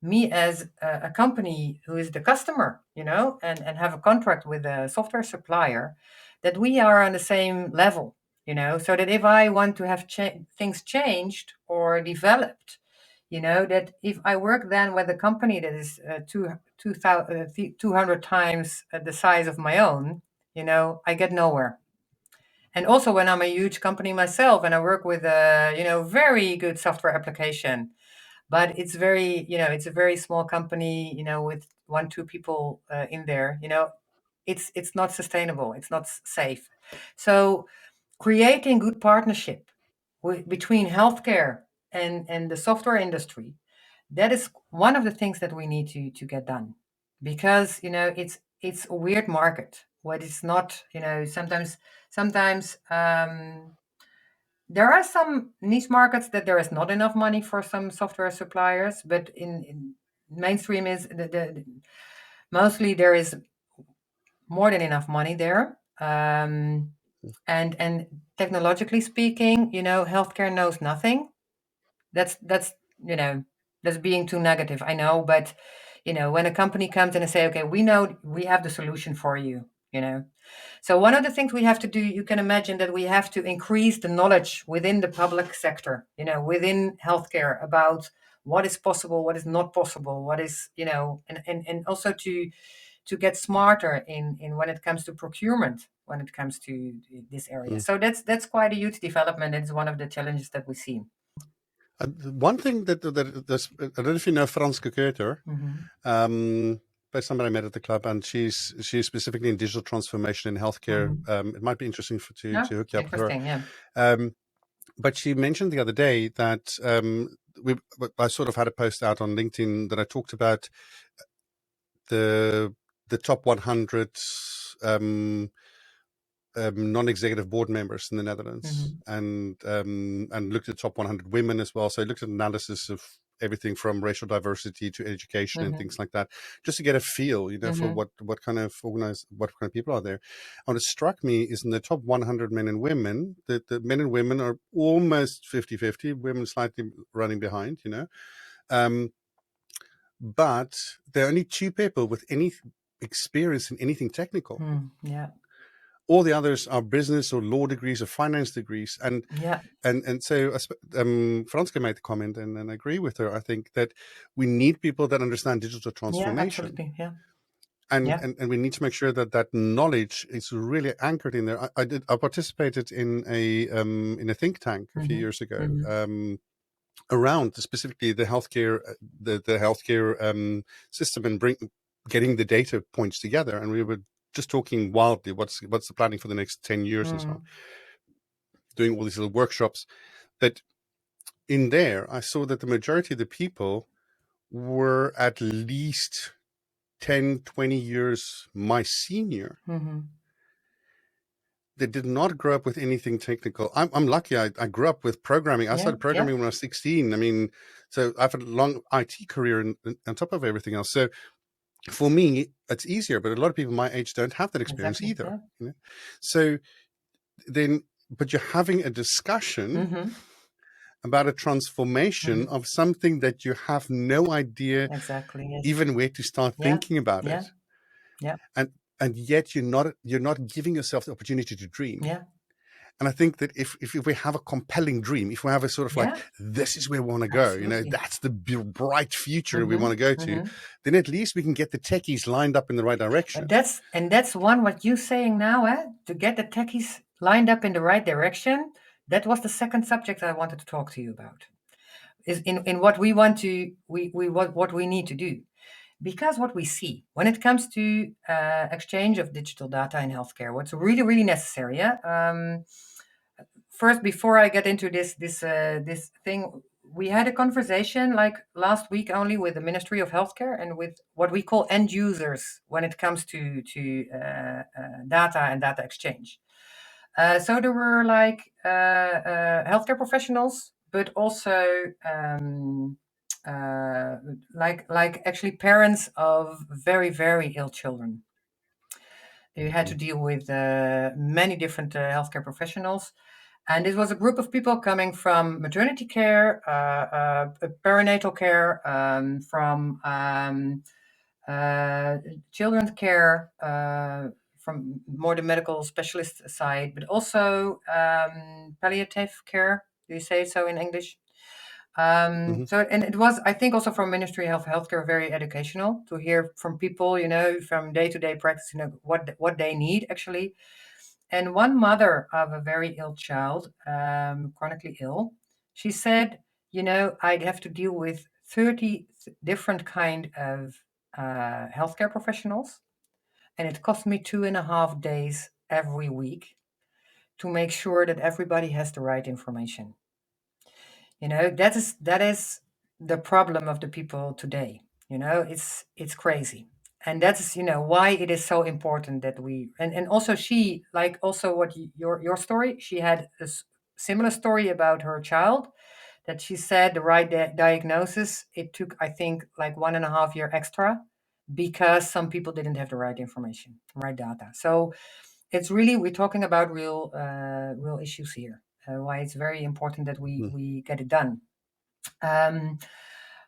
Speaker 1: me as a company who is the customer, and have a contract with a software supplier, that we are on the same level, so that if I want to have things changed or developed, that if I work then with a company that is 200 times the size of my own, I get nowhere. And also when I'm a huge company myself and I work with a, very good software application, but it's it's a very small company, with 1, 2 people in there, it's not sustainable. It's not safe. So creating good partnership between healthcare and the software industry, that is one of the things that we need to get done, because it's a weird market. What is not, sometimes there are some niche markets that there is not enough money for some software suppliers, but in mainstream is mostly there is more than enough money there. And technologically speaking, healthcare knows nothing. That's that's being too negative, I know, but when a company comes in and say, okay, we know we have the solution for you, so one of the things we have to do, you can imagine that we have to increase the knowledge within the public sector, within healthcare, about what is possible, what is not possible, what is, and also to get smarter in when it comes to procurement, when it comes to this area. So that's quite a huge development. It's one of the challenges that we see.
Speaker 3: One thing that I don't know if you know Franske Keuter, by somebody I met at the club, and she's specifically in digital transformation in healthcare. It might be interesting to hook you up with her.
Speaker 1: Yeah.
Speaker 3: But she mentioned the other day that I sort of had a post out on LinkedIn that I talked about the top 100 non-executive board members in the Netherlands, and looked at top 100 women as well. So I looked at analysis of everything from racial diversity to education and things like that, just to get a feel, for what kind of people are there. And what struck me is in the top 100 men and women, the men and women are almost 50-50, women slightly running behind, but there are only 2 people with any experience in anything technical.
Speaker 1: Yeah.
Speaker 3: All the others are business or law degrees or finance degrees. And so Franske made the comment, and I agree with her. I think that we need people that understand digital transformation.
Speaker 1: Yeah, absolutely. Yeah.
Speaker 3: And we need to make sure that knowledge is really anchored in there. I participated in a think tank a few years ago around specifically the healthcare system, and getting the data points together. And we were just talking wildly what's the planning for the next 10 years and so on, doing all these little workshops. But in there, I saw that the majority of the people were at least 10, 20 years my senior. They did not grow up with anything technical. I'm lucky. I grew up with programming. I started programming when I was 16. I mean, so I've had a long IT career on top of everything else. So for me, it's easier, but a lot of people my age don't have that experience either. So then, but you're having a discussion about a transformation of something that you have no idea even where to start thinking about it. And yet you're not giving yourself the opportunity to dream. And I think that if we have a compelling dream, if we have a sort of like, this is where we want to go, that's the bright future we want to go to, then at least we can get the techies lined up in the right direction.
Speaker 1: That's what you're saying now, to get the techies lined up in the right direction. That was the second subject I wanted to talk to you about. Is in what we want to what we need to do. Because what we see when it comes to exchange of digital data in healthcare, what's really, really necessary. First, before I get into this thing, we had a conversation like last week only with the Ministry of Healthcare and with what we call end users when it comes to data and data exchange. So there were like healthcare professionals, but also like actually parents of very, very ill children. You had to deal with many different healthcare professionals. And it was a group of people coming from maternity care, perinatal care, from children's care, from more the medical specialist side, but also palliative care. Do you say so in English? So, and it was, I think, also from Ministry of Healthcare, very educational to hear from people, from day-to-day practice, what they need actually. And one mother of a very ill child, chronically ill, she said, I'd have to deal with 30 different kind of healthcare professionals, and it cost me 2.5 days every week to make sure that everybody has the right information. That is the problem of the people today. It's crazy. And that's why it is so important that we and also she, like also what your story, she had a similar story about her child, that she said the right diagnosis, it took, I think, like 1.5 year extra because some people didn't have the right information, right data. So it's really, we're talking about real issues here. Why it's very important that we get it done.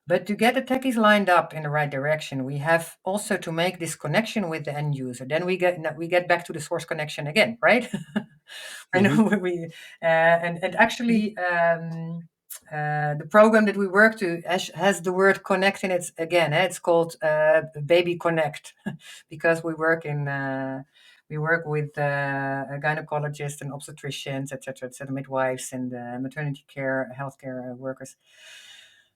Speaker 1: But to get the techies lined up in the right direction, we have also to make this connection with the end user. Then we get back to the source connection again, right? I know and actually the program that we work to has the word connect in it again. It's called Baby Connect because we work with gynecologists and obstetricians, etc., midwives and maternity care, healthcare workers.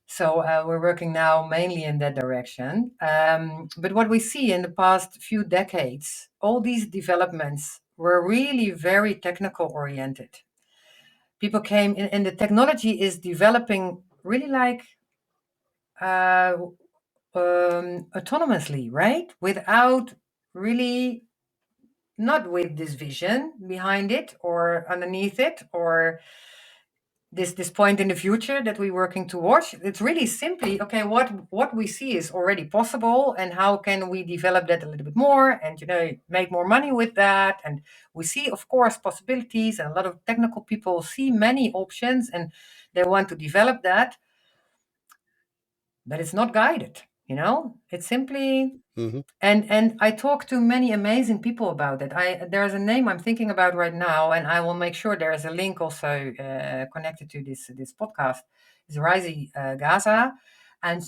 Speaker 1: So we're working now mainly in that direction. But what we see in the past few decades, all these developments were really very technical oriented. People came in, and the technology is developing really like autonomously, right? Without really, not with this vision behind it or underneath it or this point in the future that we're working towards. It's really simply, okay, what we see is already possible, and how can we develop that a little bit more and make more money with that. And we see, of course, possibilities, and a lot of technical people see many options and they want to develop that, but it's not guided. It's simply and I talk to many amazing people about it. There's a name I'm thinking about right now, and I will make sure there is a link also connected to this podcast. Is Raisi Gaza, and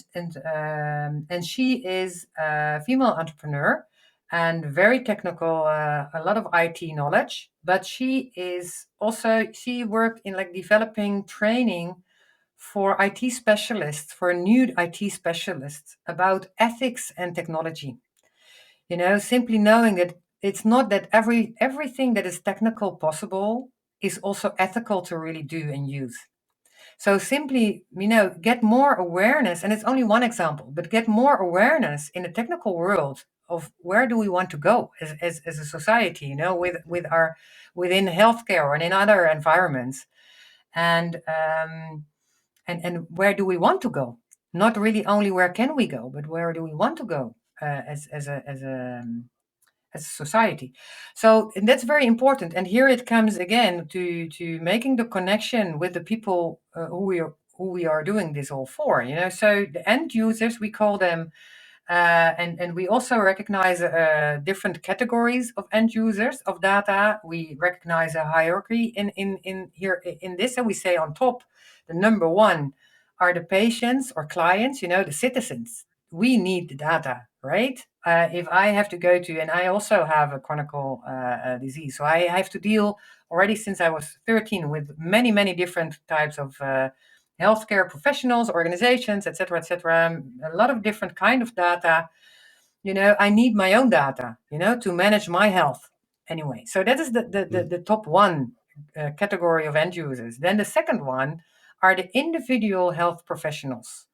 Speaker 1: she is a female entrepreneur and very technical, a lot of IT knowledge. But she worked in like developing training for IT specialists, for new IT specialists about ethics and technology. Simply knowing that it's not that everything that is technical possible is also ethical to really do and use. So simply, get more awareness, and it's only one example, but get more awareness in the technical world of where do we want to go as a society, within healthcare or in other environments, and where do we want to go? Not really only where can we go, but where do we want to go as a society. So, and that's very important. And here it comes again to making the connection with the people who we are doing this all for. So the end users, we call them. And we also recognize different categories of end users of data. We recognize a hierarchy in here in this, and we say on top, the number one are the patients or clients, the citizens. We need the data, right? If I have to go to, and I also have a chronic disease, so I have to deal already since I was 13 with many, many different types of healthcare professionals, organizations, etc., etc. A lot of different kind of data. I need my own data, to manage my health. Anyway, so that is the top one category of end users. Then the second one are the individual health professionals,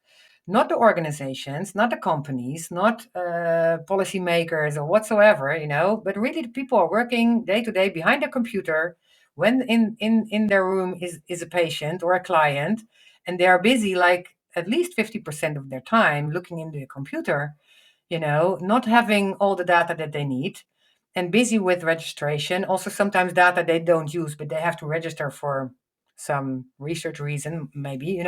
Speaker 1: not the organizations, not the companies, not policymakers or whatsoever, but really the people are working day to day behind their computer when in their room is a patient or a client, and they are busy like at least 50% of their time looking into the computer, not having all the data that they need, and busy with registration. Also, sometimes data they don't use, but they have to register for some research reason, maybe,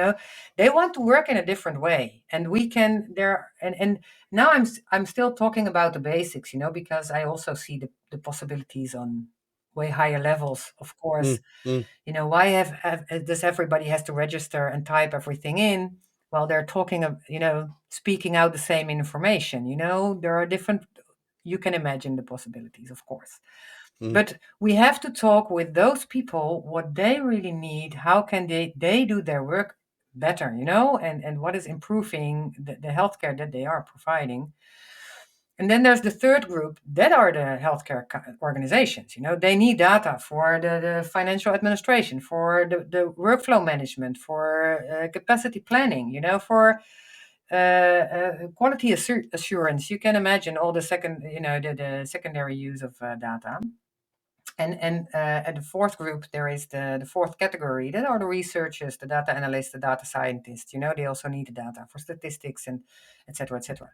Speaker 1: they want to work in a different way. And we can there and now I'm still talking about the basics, because I also see the possibilities on way higher levels, of course. Why does everybody has to register and type everything in while they're talking of, speaking out the same information? There are different, you can imagine the possibilities, of course. But we have to talk with those people, what they really need, how can they do their work better, and what is improving the healthcare that they are providing. And then there's the third group, that are the healthcare organizations. They need data for the financial administration, for the workflow management, for capacity planning, for quality assurance. You can imagine all the the secondary use of data. And at the fourth group, there is the fourth category. That are the researchers, the data analysts, the data scientists. They also need the data for statistics and et cetera, et cetera.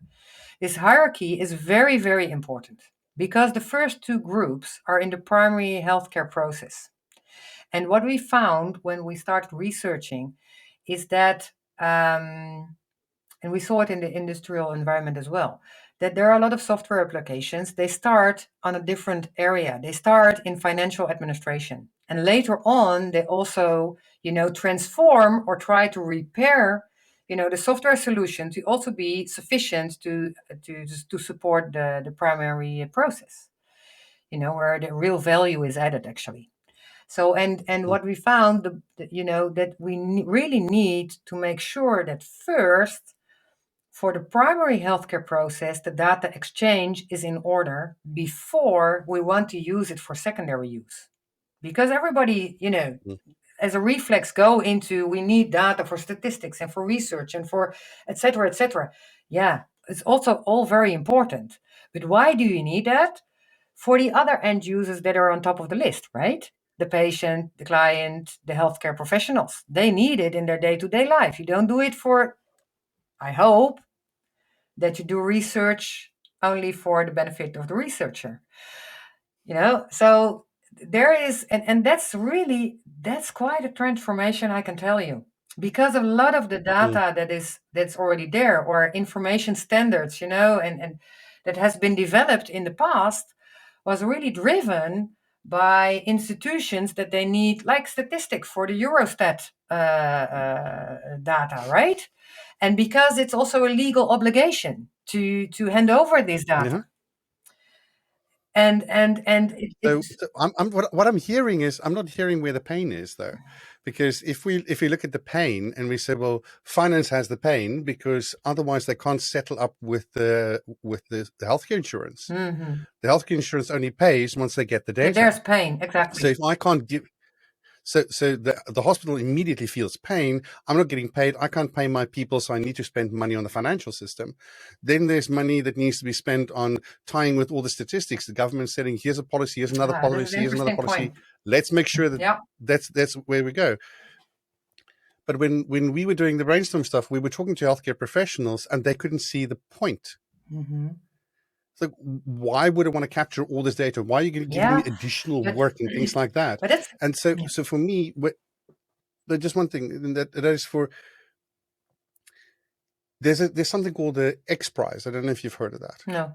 Speaker 1: This hierarchy is very, very important because the first two groups are in the primary healthcare process. And what we found when we started researching is that, and we saw it in the industrial environment as well, that there are a lot of software applications. They start on a different area. They start in financial administration. And later on, they also, transform or try to repair, the software solution to also be sufficient to support the primary process, where the real value is added actually. So, and what we found, that we really need to make sure that first, for the primary healthcare process, the data exchange is in order before we want to use it for secondary use. Because everybody, as a reflex go into, we need data for statistics and for research and for et cetera, et cetera. Yeah, it's also all very important. But why do you need that? For the other end users that are on top of the list, right? The patient, the client, the healthcare professionals. They need it in their day-to-day life. You don't do it for, I hope, that you do research only for the benefit of the researcher. So there is, and that's quite a transformation, I can tell you, because a lot of the data that's already there, or information standards, and that has been developed in the past, was really driven by institutions that they need, like statistics for the Eurostat data, right? And because it's also a legal obligation to hand over this data.
Speaker 3: Yeah.
Speaker 1: And
Speaker 3: So what I'm hearing is, I'm not hearing where the pain is though, because if we look at the pain and we say, well, finance has the pain because otherwise they can't settle up with the healthcare insurance.
Speaker 1: Mm-hmm.
Speaker 3: The healthcare insurance only pays once they get the data.
Speaker 1: There's pain, exactly.
Speaker 3: So if I can't give, so the hospital immediately feels pain. I'm not getting paid. I can't pay my people, so I need to spend money on the financial system. Then there's money that needs to be spent on tying with all the statistics. The government's saying, here's a policy, here's another policy, here's another policy.
Speaker 1: Point.
Speaker 3: Let's make sure that that's where we go. But when we were doing the brainstorm stuff, we were talking to healthcare professionals and they couldn't see the point.
Speaker 1: Mm-hmm.
Speaker 3: So why would I want to capture all this data? Why are you going to give me additional work and things like that? And so for me, just one thing that is for, there's something called the X Prize. I don't know if you've heard of that.
Speaker 1: No.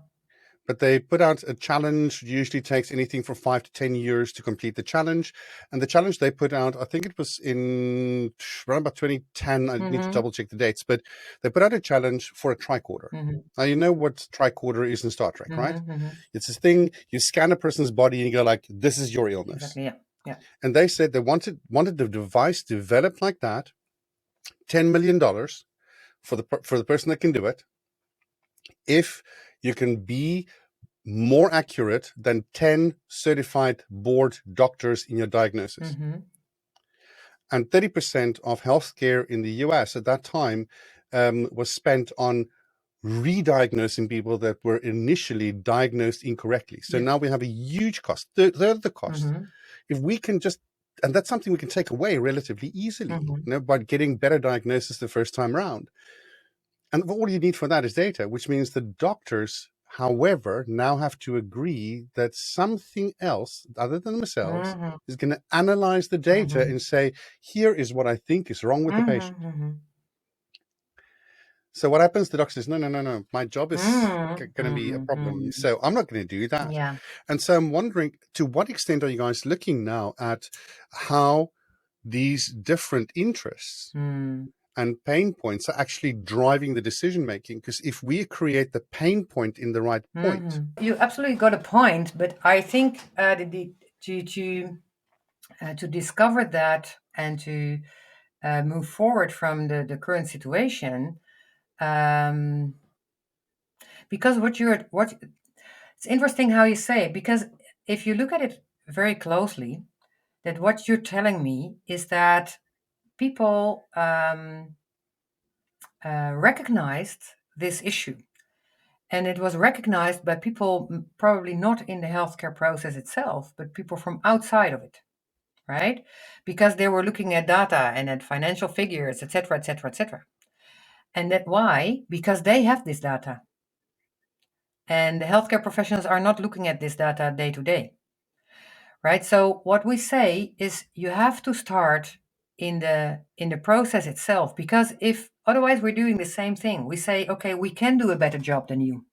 Speaker 3: But they put out a challenge, usually takes anything from 5 to 10 years to complete the challenge. And the challenge they put out, I think it was in around about 2010. I need to double check the dates, but they put out a challenge for a tricorder. Mm-hmm. Now, you know what tricorder is in Star Trek, right? Mm-hmm. It's this thing, you scan a person's body and you go like, this is your illness.
Speaker 1: Exactly, yeah.
Speaker 3: And they said they wanted the device developed like that, $10 million for the person that can do it. If you can be more accurate than 10 certified board doctors in your diagnosis. Mm-hmm. And 30% of healthcare in the US at that time was spent on re-diagnosing people that were initially diagnosed incorrectly. So now we have a huge cost, third of the cost. Mm-hmm. If we can just, and that's something we can take away relatively easily, by getting better diagnosis the first time around. And all you need for that is data, which means the doctors, however, now have to agree that something else other than themselves is going to analyze the data and say, here is what I think is wrong with the patient. So what happens? The doctor says, no, my job is going to be a problem. So I'm not going to do that. Yeah. And so I'm wondering, to what extent are you guys looking now at how these different interests and pain points are actually driving the decision making? Because if we create the pain point in the right point,
Speaker 1: you absolutely got a point. But I think to discover that and to move forward from the current situation, because it's interesting how you say it, because if you look at it very closely, that what you're telling me is that people recognized this issue. And it was recognized by people probably not in the healthcare process itself, but people from outside of it, right? Because they were looking at data and at financial figures, et cetera, et cetera, et cetera. And that why? Because they have this data. And the healthcare professionals are not looking at this data day to day, right? So what we say is you have to start in the process itself, because if otherwise we're doing the same thing. We say, okay, we can do a better job than you.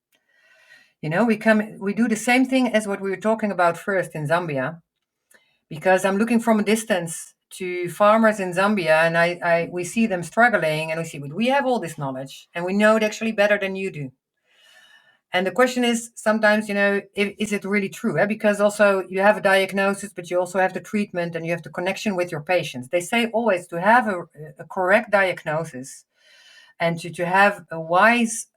Speaker 1: We do the same thing as what we were talking about first in Zambia, because I'm looking from a distance to farmers in Zambia, and we see them struggling, and we see, but we have all this knowledge, and we know it actually better than you do. And the question is sometimes, is it really true? Because also you have a diagnosis, but you also have the treatment, and you have the connection with your patients. They say always to have a correct diagnosis and to have a wise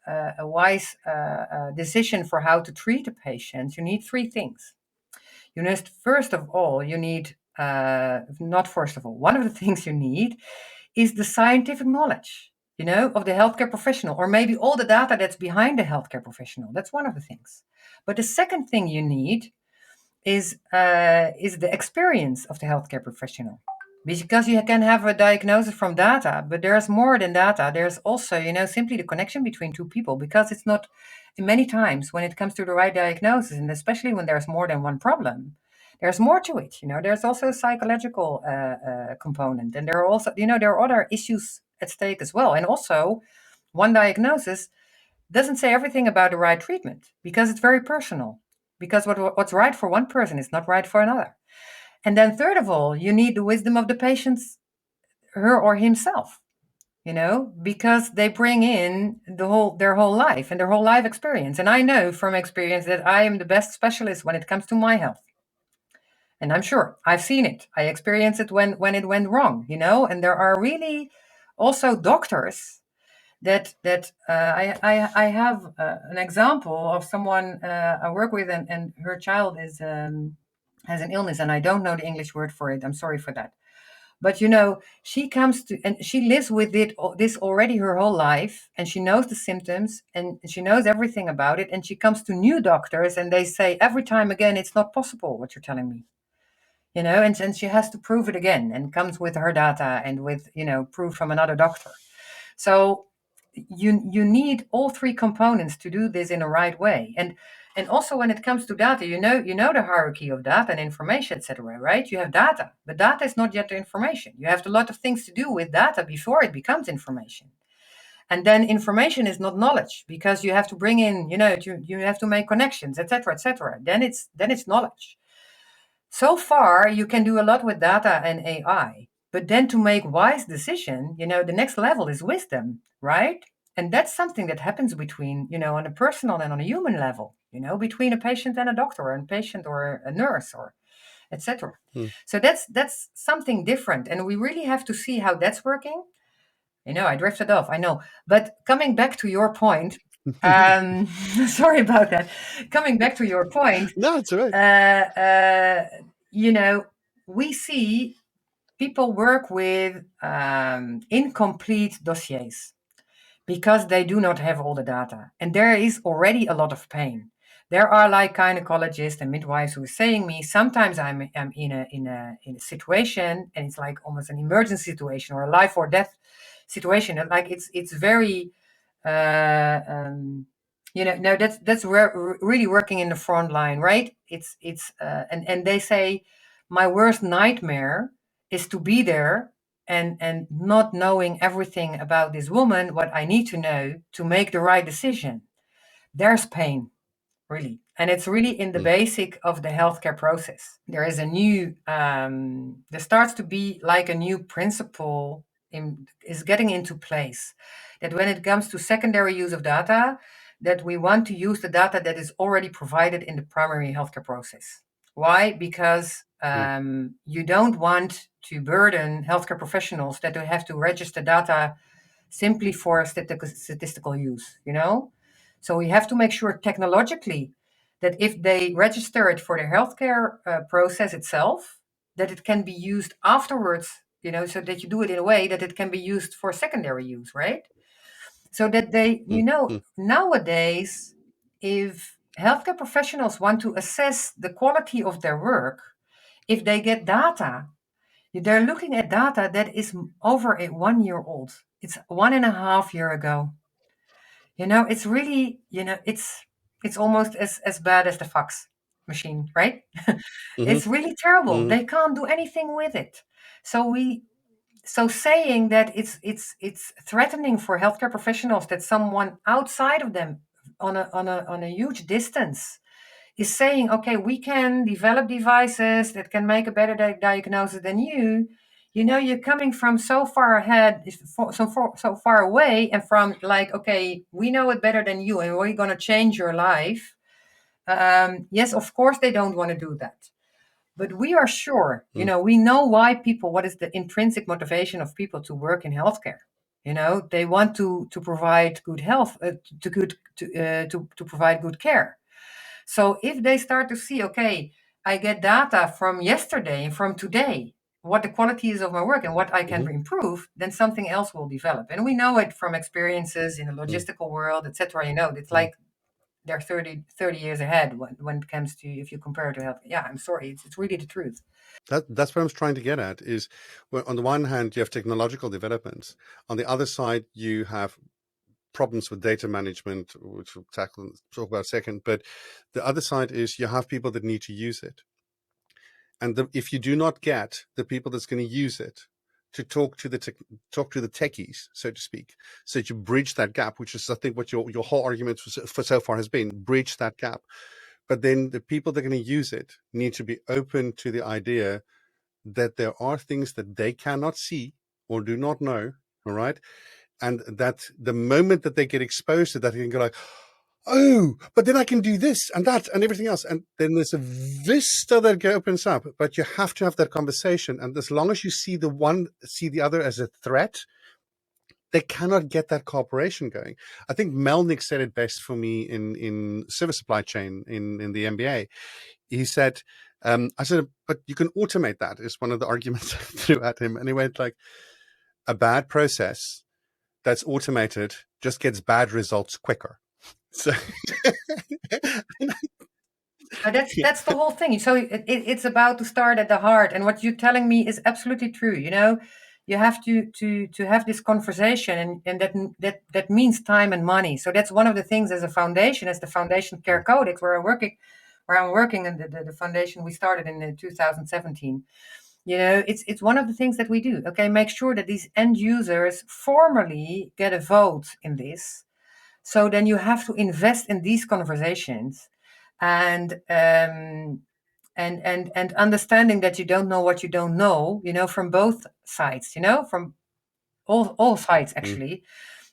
Speaker 1: decision for how to treat a patient, you need three things. First of all, you need, not first of all, one of the things you need is the scientific knowledge, of the healthcare professional, or maybe all the data that's behind the healthcare professional. That's one of the things. But the second thing you need is the experience of the healthcare professional. Because you can have a diagnosis from data, but there's more than data. There's also, simply the connection between two people, because it's not, many times when it comes to the right diagnosis, and especially when there's more than one problem, there's more to it. There's also a psychological component, and there are also, there are other issues at stake as well. And also, one diagnosis doesn't say everything about the right treatment, because it's very personal. Because what's right for one person is not right for another. And then third of all, you need the wisdom of the patient, her or himself, because they bring in their whole life and their whole life experience. And I know from experience that I am the best specialist when it comes to my health. And I'm sure I've seen it. I experienced it when it went wrong, and there are really also doctors that I have an example of someone I work with, and her child has an illness, and I don't know the English word for it. I'm sorry for that. But she comes to, and she lives with this already her whole life, and she knows the symptoms, and she knows everything about it. And she comes to new doctors, and they say every time again, it's not possible what you're telling me. And she has to prove it again, and comes with her data and with proof from another doctor. So you need all three components to do this in the right way. And also when it comes to data, you know the hierarchy of data and information, etc., right? You have data, but data is not yet the information. You have a lot of things to do with data before it becomes information. And then information is not knowledge, because you have to bring in, you have to make connections, etc., etc. Then it's knowledge. So far, you can do a lot with data and AI, but then to make wise decision, the next level is wisdom, right? And that's something that happens between, on a personal and on a human level, between a patient and a doctor, or a patient or a nurse, or etc. So that's something different, and we really have to see how that's working. I drifted off, I know, but coming back to your point, sorry about that. Coming back to your point,
Speaker 3: No, it's all right.
Speaker 1: we see people work with incomplete dossiers because they do not have all the data, and there is already a lot of pain. There are like gynecologists and midwives who are saying me, sometimes I'm in a situation, and it's like almost an emergency situation or a life or death situation, and like it's very no, that's really working in the front line, right? And they say my worst nightmare is to be there and not knowing everything about this woman, what I need to know to make the right decision. There's pain, really. And it's really in the basic of the healthcare process. There is a new, there starts to be like a new principle is getting into place, that when it comes to secondary use of data, that we want to use the data that is already provided in the primary healthcare process. Why? Because you don't want to burden healthcare professionals that they have to register data simply for statistical use, So we have to make sure technologically that if they register it for the healthcare process itself, that it can be used afterwards, so that you do it in a way that it can be used for secondary use, right? So that they, nowadays, if healthcare professionals want to assess the quality of their work, if they get data, they're looking at data that is over 1 year old. It's 1.5 years ago. It's really, it's almost as bad as the fax machine, right?
Speaker 3: Mm-hmm.
Speaker 1: It's really terrible.
Speaker 3: Mm-hmm.
Speaker 1: They can't do anything with it. So saying that it's threatening for healthcare professionals that someone outside of them on a huge distance is saying, okay, we can develop devices that can make a better diagnosis than you. You're coming from so far ahead, so far away, and from like, okay, we know it better than you, and we're going to change your life. Yes, of course, they don't want to do that. But we are sure, we know why people, what is the intrinsic motivation of people to work in healthcare? They want to provide good health, to provide good care. So if they start to see, okay, I get data from yesterday and from today, what the quality is of my work and what I can
Speaker 3: Mm-hmm.
Speaker 1: improve, then something else will develop. And we know it from experiences in the
Speaker 3: Mm-hmm.
Speaker 1: logistical world, etc. It's
Speaker 3: Mm-hmm.
Speaker 1: like they're 30 years ahead when it comes to, if you compare to health. Yeah, I'm sorry. It's really the truth.
Speaker 3: That's what I'm trying to get at is, well, on the one hand, you have technological developments. On the other side, you have problems with data management, which we'll talk about in a second. But the other side is you have people that need to use it. And if you do not get the people that's going to use it to talk to the techies, so to speak, so that you bridge that gap, which is, I think, what your whole argument for so far has been, bridge that gap. But then the people that are going to use it need to be open to the idea that there are things that they cannot see or do not know, all right? And that the moment that they get exposed to that, they can go like, oh, but then I can do this and that and everything else. And then there's a vista that opens up, but you have to have that conversation. And as long as you see the other as a threat, they cannot get that cooperation going. I think Melnick said it best for me in service supply chain in the MBA. He said, I said, but you can automate that, is one of the arguments I threw at him. And he went like, a bad process that's automated just gets bad results quicker. So yeah.
Speaker 1: That's the whole thing. So it's about to start at the heart. And what you're telling me is absolutely true. You have to have this conversation, and that means time and money. So that's one of the things as a foundation, as the Foundation Care Codex, where I'm working in the foundation we started in 2017. It's one of the things that we do. Okay, make sure that these end users formally get a vote in this. So then you have to invest in these conversations, and and understanding that you don't know what you don't know, from both sides, from all sides
Speaker 3: Mm,
Speaker 1: actually.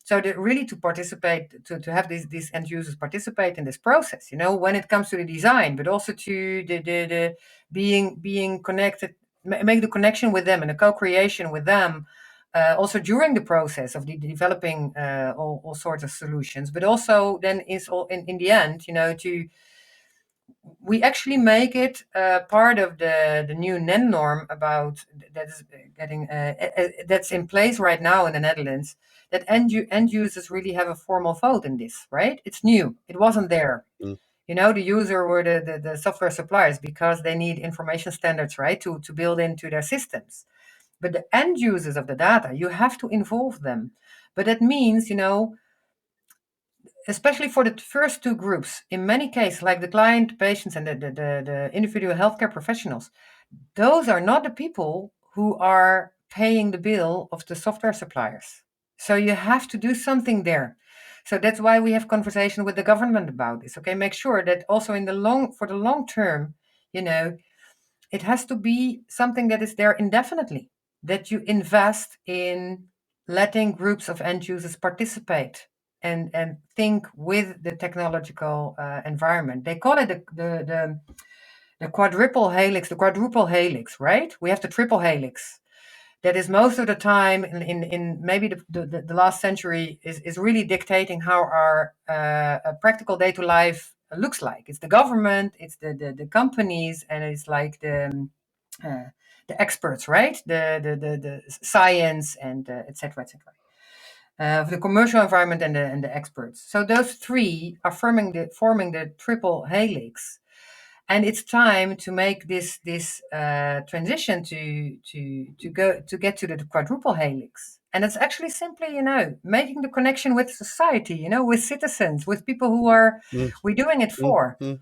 Speaker 1: So that really to participate, to have these end users participate in this process, when it comes to the design, but also to the being connected, make the connection with them and the co-creation with them, also during the process of developing all sorts of solutions, but also then is all in the end, to we actually make it part of the new NEN norm about that is getting that's in place right now in the Netherlands. That end users really have a formal vote in this, right? It's new. It wasn't there.
Speaker 3: mm,
Speaker 1: The user were the software suppliers because they need information standards, right, to build into their systems. But the end users of the data, you have to involve them. But that means, especially for the first two groups, in many cases, like the client, patients, and the individual healthcare professionals, those are not the people who are paying the bill of the software suppliers. So you have to do something there. So that's why we have conversation with the government about this. Okay, make sure that also for the long term, it has to be something that is there indefinitely. That you invest in letting groups of end users participate and think with the technological environment. They call it the quadruple helix, right? We have the triple helix. That is most of the time in maybe the last century is really dictating how our practical day to life looks like. It's the government, it's the companies, and it's like uh, the experts, right? The science and et cetera, et cetera. The commercial environment and the experts. So those three are forming the triple helix. And it's time to make this transition to get to the quadruple helix. And it's actually simply, making the connection with society, with citizens, with people who are
Speaker 3: Mm,
Speaker 1: we're doing it
Speaker 3: mm,
Speaker 1: for,
Speaker 3: mm.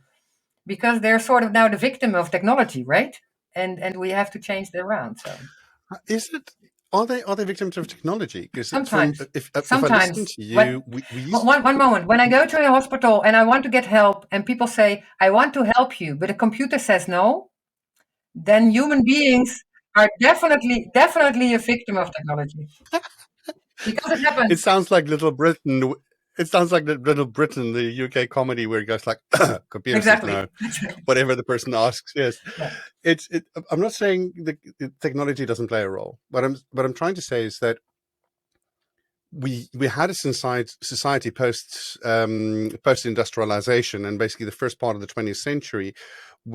Speaker 1: because they're sort of now the victim of technology, right? And we have to change that around. So
Speaker 3: Is it? Are they victims of technology? Because from
Speaker 1: sometimes,
Speaker 3: if I listen to
Speaker 1: when
Speaker 3: you, we used.
Speaker 1: one moment, when I go to a hospital and I want to get help, and people say, "I want to help you," but a computer says no, then human beings are definitely a victim of technology, because it
Speaker 3: It
Speaker 1: happens.
Speaker 3: sounds like Little Britain. It sounds like the Little Britain, the UK comedy where it goes like, computer says
Speaker 1: Exactly.
Speaker 3: no, whatever the person asks. Yes,
Speaker 1: Yeah.
Speaker 3: I'm not saying the technology doesn't play a role. What I'm trying to say is that we had a society post industrialization, and basically the first part of the 20th century,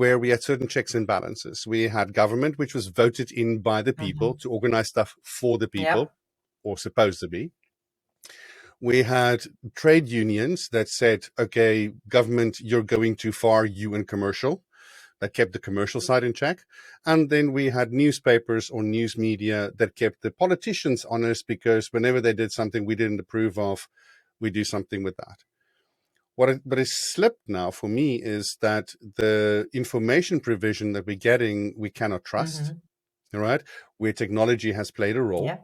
Speaker 3: where we had certain checks and balances. We had government, which was voted in by the people
Speaker 1: Hmm.
Speaker 3: to organize stuff for the
Speaker 1: Yep.
Speaker 3: people, or supposed to be. We had trade unions that said, okay, government, you're going too far, you and commercial. That kept the commercial side in check. And then we had newspapers or news media that kept the politicians honest, because whenever they did something we didn't approve of, we do something with that. What is slipped now for me is that the information provision that we're getting, we cannot trust,
Speaker 1: Hmm.
Speaker 3: right? Where technology has played a role.
Speaker 1: Yeah.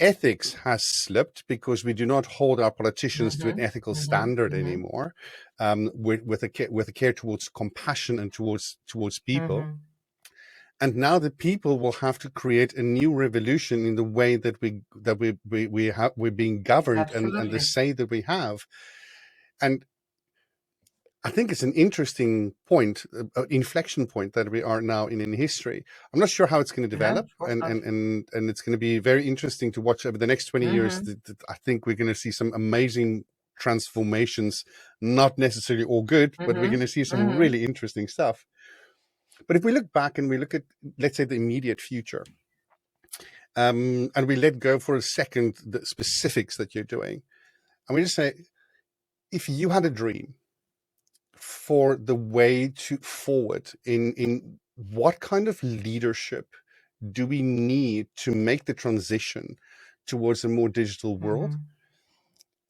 Speaker 3: Ethics has slipped because we do not hold our politicians to an
Speaker 1: Hmm.
Speaker 3: ethical
Speaker 1: Hmm.
Speaker 3: standard
Speaker 1: Hmm.
Speaker 3: anymore, with a care towards compassion and towards people.
Speaker 1: Hmm.
Speaker 3: And now the people will have to create a new revolution in the way that we're being governed, and the
Speaker 1: Absolutely.
Speaker 3: say that we have. And I think it's an interesting point, inflection point that we are now in history. I'm not sure how it's going to
Speaker 1: No,
Speaker 3: develop,
Speaker 1: of course
Speaker 3: and
Speaker 1: not.
Speaker 3: it's going to be very interesting to watch over the next 20 years.
Speaker 1: Hmm.
Speaker 3: I think we're going to see some amazing transformations, not necessarily all good, but we're
Speaker 1: Hmm.
Speaker 3: going to see some
Speaker 1: Hmm.
Speaker 3: really interesting stuff. But if we look back and we look at, let's say, the immediate future, and we let go for a second the specifics that you're doing, and we just say, if you had a dream for the way to forward in what kind of leadership do we need to make the transition towards a more digital world,
Speaker 1: Hmm.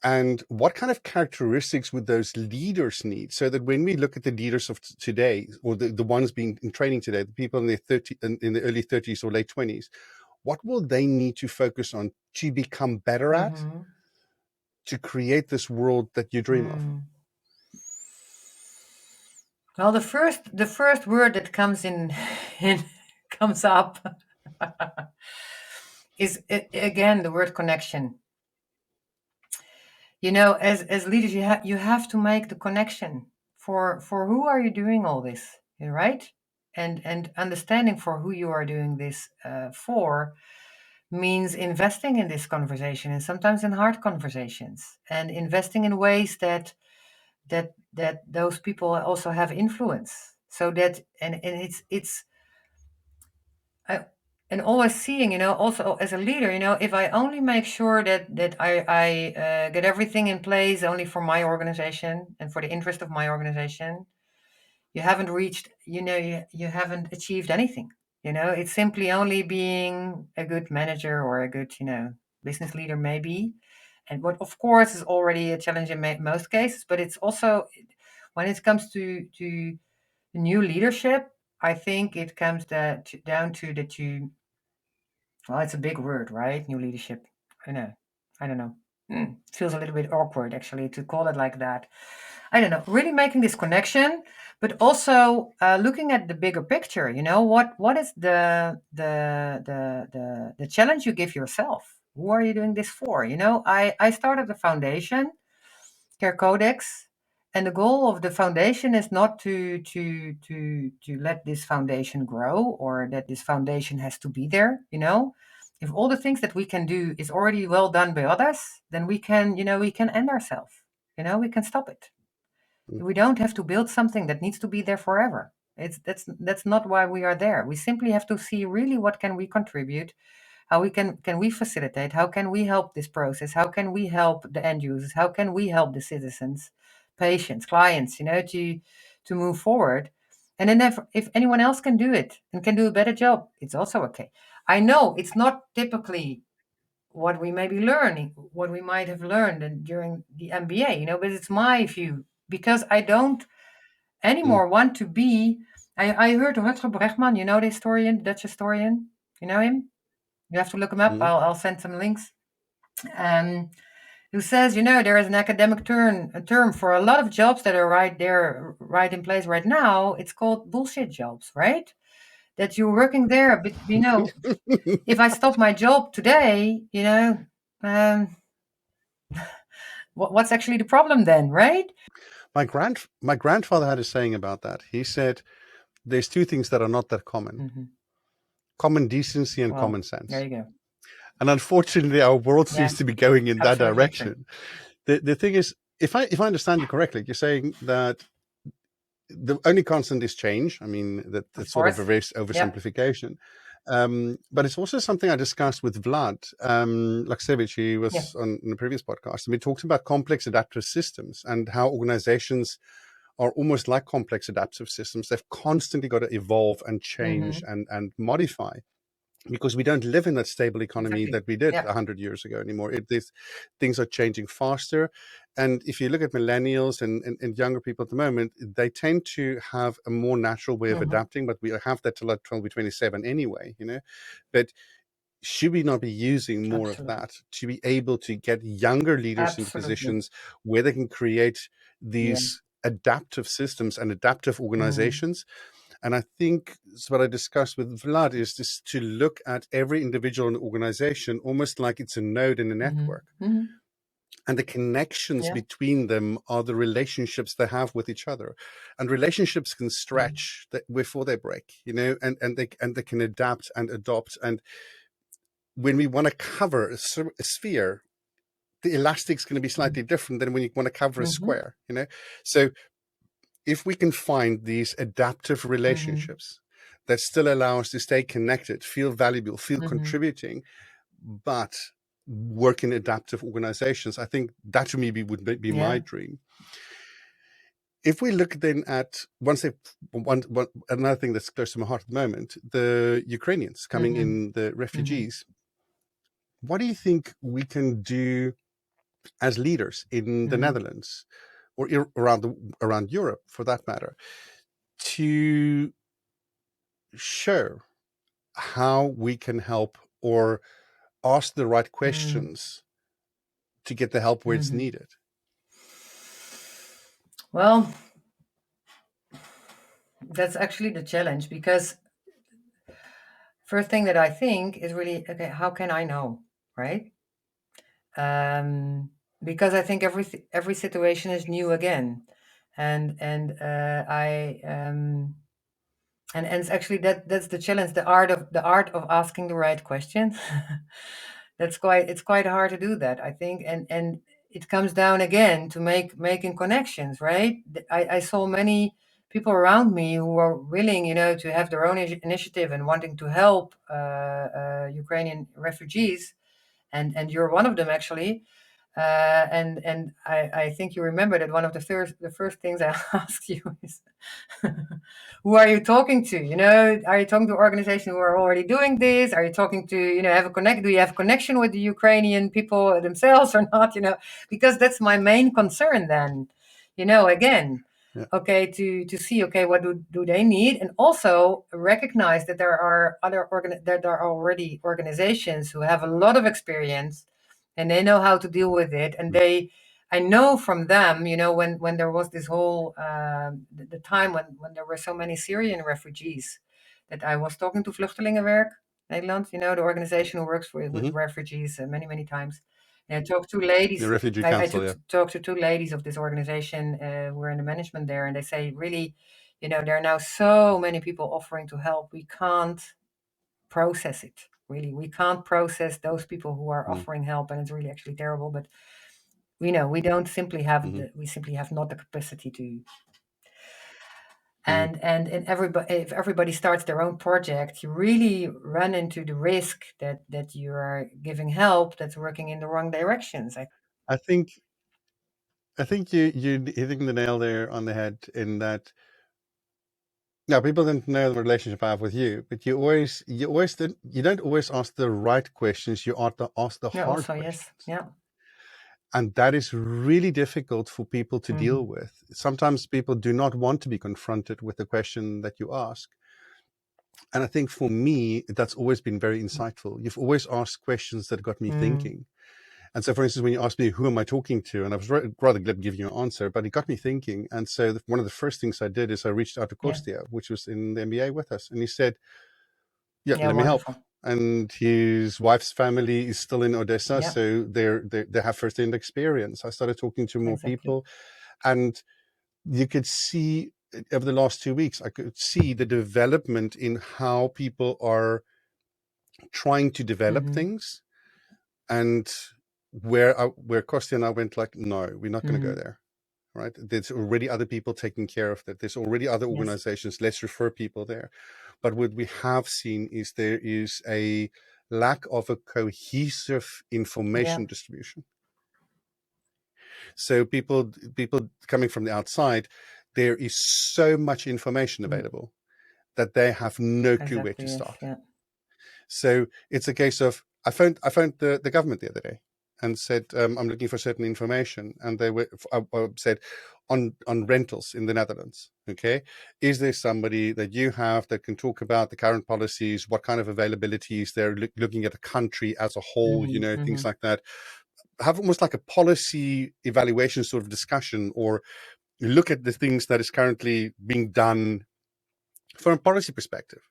Speaker 3: and what kind of characteristics would those leaders need, so that when we look at the leaders of today, or the ones being in training today, the people in their in the early 30s or late 20s, what will they need to focus on to become better at,
Speaker 1: Hmm.
Speaker 3: to create this world that you dream of?
Speaker 1: Hmm. Well, the first word that comes in, in comes up is again the word connection. As leaders, you have to make the connection for who are you doing all this, right? And understanding for who you are doing this for means investing in this conversation, and sometimes in hard conversations, and investing in ways that those people also have influence, so that and it's I, and always seeing, also as a leader, if I only make sure that I get everything in place only for my organization and for the interest of my organization, you haven't reached, you haven't achieved anything. It's simply only being a good manager or a good, business leader, maybe. And what, of course, is already a challenge in most cases, but it's also when it comes to new leadership, I think it comes down to that well, it's a big word, right? New leadership. I know. I don't know. Feels a little bit awkward, actually, to call it like that. I don't know. Really making this connection, but also looking at the bigger picture. What is the challenge you give yourself? Who are you doing this for? I started the foundation, Care Codex, and the goal of the foundation is not to let this foundation grow, or that this foundation has to be there. If all the things that we can do is already well done by others, then we can end ourselves. We can stop it.
Speaker 3: Mm.
Speaker 1: We don't have to build something that needs to be there forever. That's not why we are there. We simply have to see really what can we contribute, how we can we facilitate, how can we help this process, how can we help the end users, how can we help the citizens, patients, clients, to move forward. And then if anyone else can do it and can do a better job, it's also okay. I know it's not typically what we maybe learning, what we might have learned during the MBA, but it's my view, because I don't anymore want to be. I heard Rutger Bregman, the historian, the Dutch historian. You know him? You have to look him up. I'll send some links. Who says, there is an academic term for a lot of jobs that are right in place right now. It's called bullshit jobs, right? That you're working there, but if I stop my job today, what's actually the problem then, right?
Speaker 3: My grandfather had a saying about that. He said, "There's two things that are not that common: common decency and common sense."
Speaker 1: There you go.
Speaker 3: And unfortunately, our world seems to be going in that direction. The thing is, if I understand you correctly, you're saying that the only constant is change. I mean, that's sort of a very oversimplification. But it's also something I discussed with Vlad Laksevich. He was on the previous podcast, and we talked about complex adaptive systems and how organizations are almost like complex adaptive systems. They've constantly got to evolve and change and modify, because we don't live in that stable economy that we did 100 years ago anymore. Things are changing faster. And if you look at millennials and younger people at the moment, they tend to have a more natural way of adapting, but we have that till 27 anyway, But should we not be using more of that to be able to get younger leaders into positions where they can create these adaptive systems and adaptive organizations? And I think what I discussed with Vlad is just to look at every individual in the organization almost like it's a node in a network. And the connections between them are the relationships they have with each other. And relationships can stretch before they break, and they can adapt and adopt. And when we want to cover a sphere, the elastic's going to be slightly different than when you want to cover a square, So if we can find these adaptive relationships that still allow us to stay connected, feel valuable, feel contributing, but work in adaptive organizations, I think that to me would be my dream. If we look then at another thing that's close to my heart at the moment, the Ukrainians coming in, the refugees, what do you think we can do as leaders in the Netherlands or around Europe, for that matter, to show how we can help or ask the right questions to get the help where it's needed?
Speaker 1: Well, that's actually the challenge, because first thing that I think is really, okay, how can I know, right? Because I think every situation is new again, and it's actually that's the challenge, the art of asking the right question. It's quite hard to do that, I think, and it comes down again to making connections, right? I saw many people around me who were willing, to have their own initiative and wanting to help Ukrainian refugees, and you're one of them, actually. And I think you remember that one of the first things I asked you is, who are you talking to? Are you talking to organizations who are already doing this? Are you talking to, do you have a connection with the Ukrainian people themselves or not? Because that's my main concern then, again.
Speaker 3: Yeah.
Speaker 1: Okay, to see, okay, what do they need, and also recognize that there are that there are already organizations who have a lot of experience, and they know how to deal with it, and I know from them, when there was this whole the time when there were so many Syrian refugees, that I was talking to Vluchtelingenwerk Nederland, the organization who works with refugees many, many times. And I talked to ladies.
Speaker 3: The Refugee Council,
Speaker 1: talked to two ladies of this organization who are in the management there, and they say, really, there are now so many people offering to help. We can't process it. Really, we can't process those people who are offering help, and it's really actually terrible. But we don't simply have we simply have not the capacity to. And if everybody starts their own project, you really run into the risk that you are giving help that's working in the wrong directions.
Speaker 3: I think you're hitting the nail there on the head, in that Yeah, people don't know the relationship I have with you, but you don't always ask the right questions. You ought to ask the
Speaker 1: Yeah,
Speaker 3: hard
Speaker 1: also, yes.
Speaker 3: questions,
Speaker 1: Yeah.
Speaker 3: and that is really difficult for people to deal with. Sometimes people do not want to be confronted with the question that you ask, and I think for me that's always been very insightful. You've always asked questions that got me thinking. And so, for instance, when you asked me, who am I talking to? And I was rather glad to give you an answer, but it got me thinking. And so one of the first things I did is I reached out to
Speaker 1: Yeah.
Speaker 3: Kostya, which was in the MBA with us. And he said, yeah,
Speaker 1: Yeah,
Speaker 3: let me help.
Speaker 1: wonderful.
Speaker 3: And his wife's family is still in Odessa.
Speaker 1: Yeah,
Speaker 3: So they have first-hand experience. I started talking to more
Speaker 1: exactly.
Speaker 3: people. And you could see over the last 2 weeks, I could see the development in how people are trying to develop things. And where Kostya and I went like, no, we're not going to go there, right? There's already other people taking care of that. There's already other
Speaker 1: Yes.
Speaker 3: organizations. Let's refer people there. But what we have seen is there is a lack of a cohesive information distribution. So people coming from the outside, there is so much information available that they have no clue where
Speaker 1: Exactly,
Speaker 3: to
Speaker 1: yes.
Speaker 3: start.
Speaker 1: Yeah.
Speaker 3: So it's a case of I phoned the government the other day and said I'm looking for certain information, and they said on rentals in the Netherlands. Okay, is there somebody that you have that can talk about the current policies? What kind of availability is there? Looking at the country as a whole, things like that. Have almost like a policy evaluation sort of discussion, or look at the things that is currently being done from a policy perspective.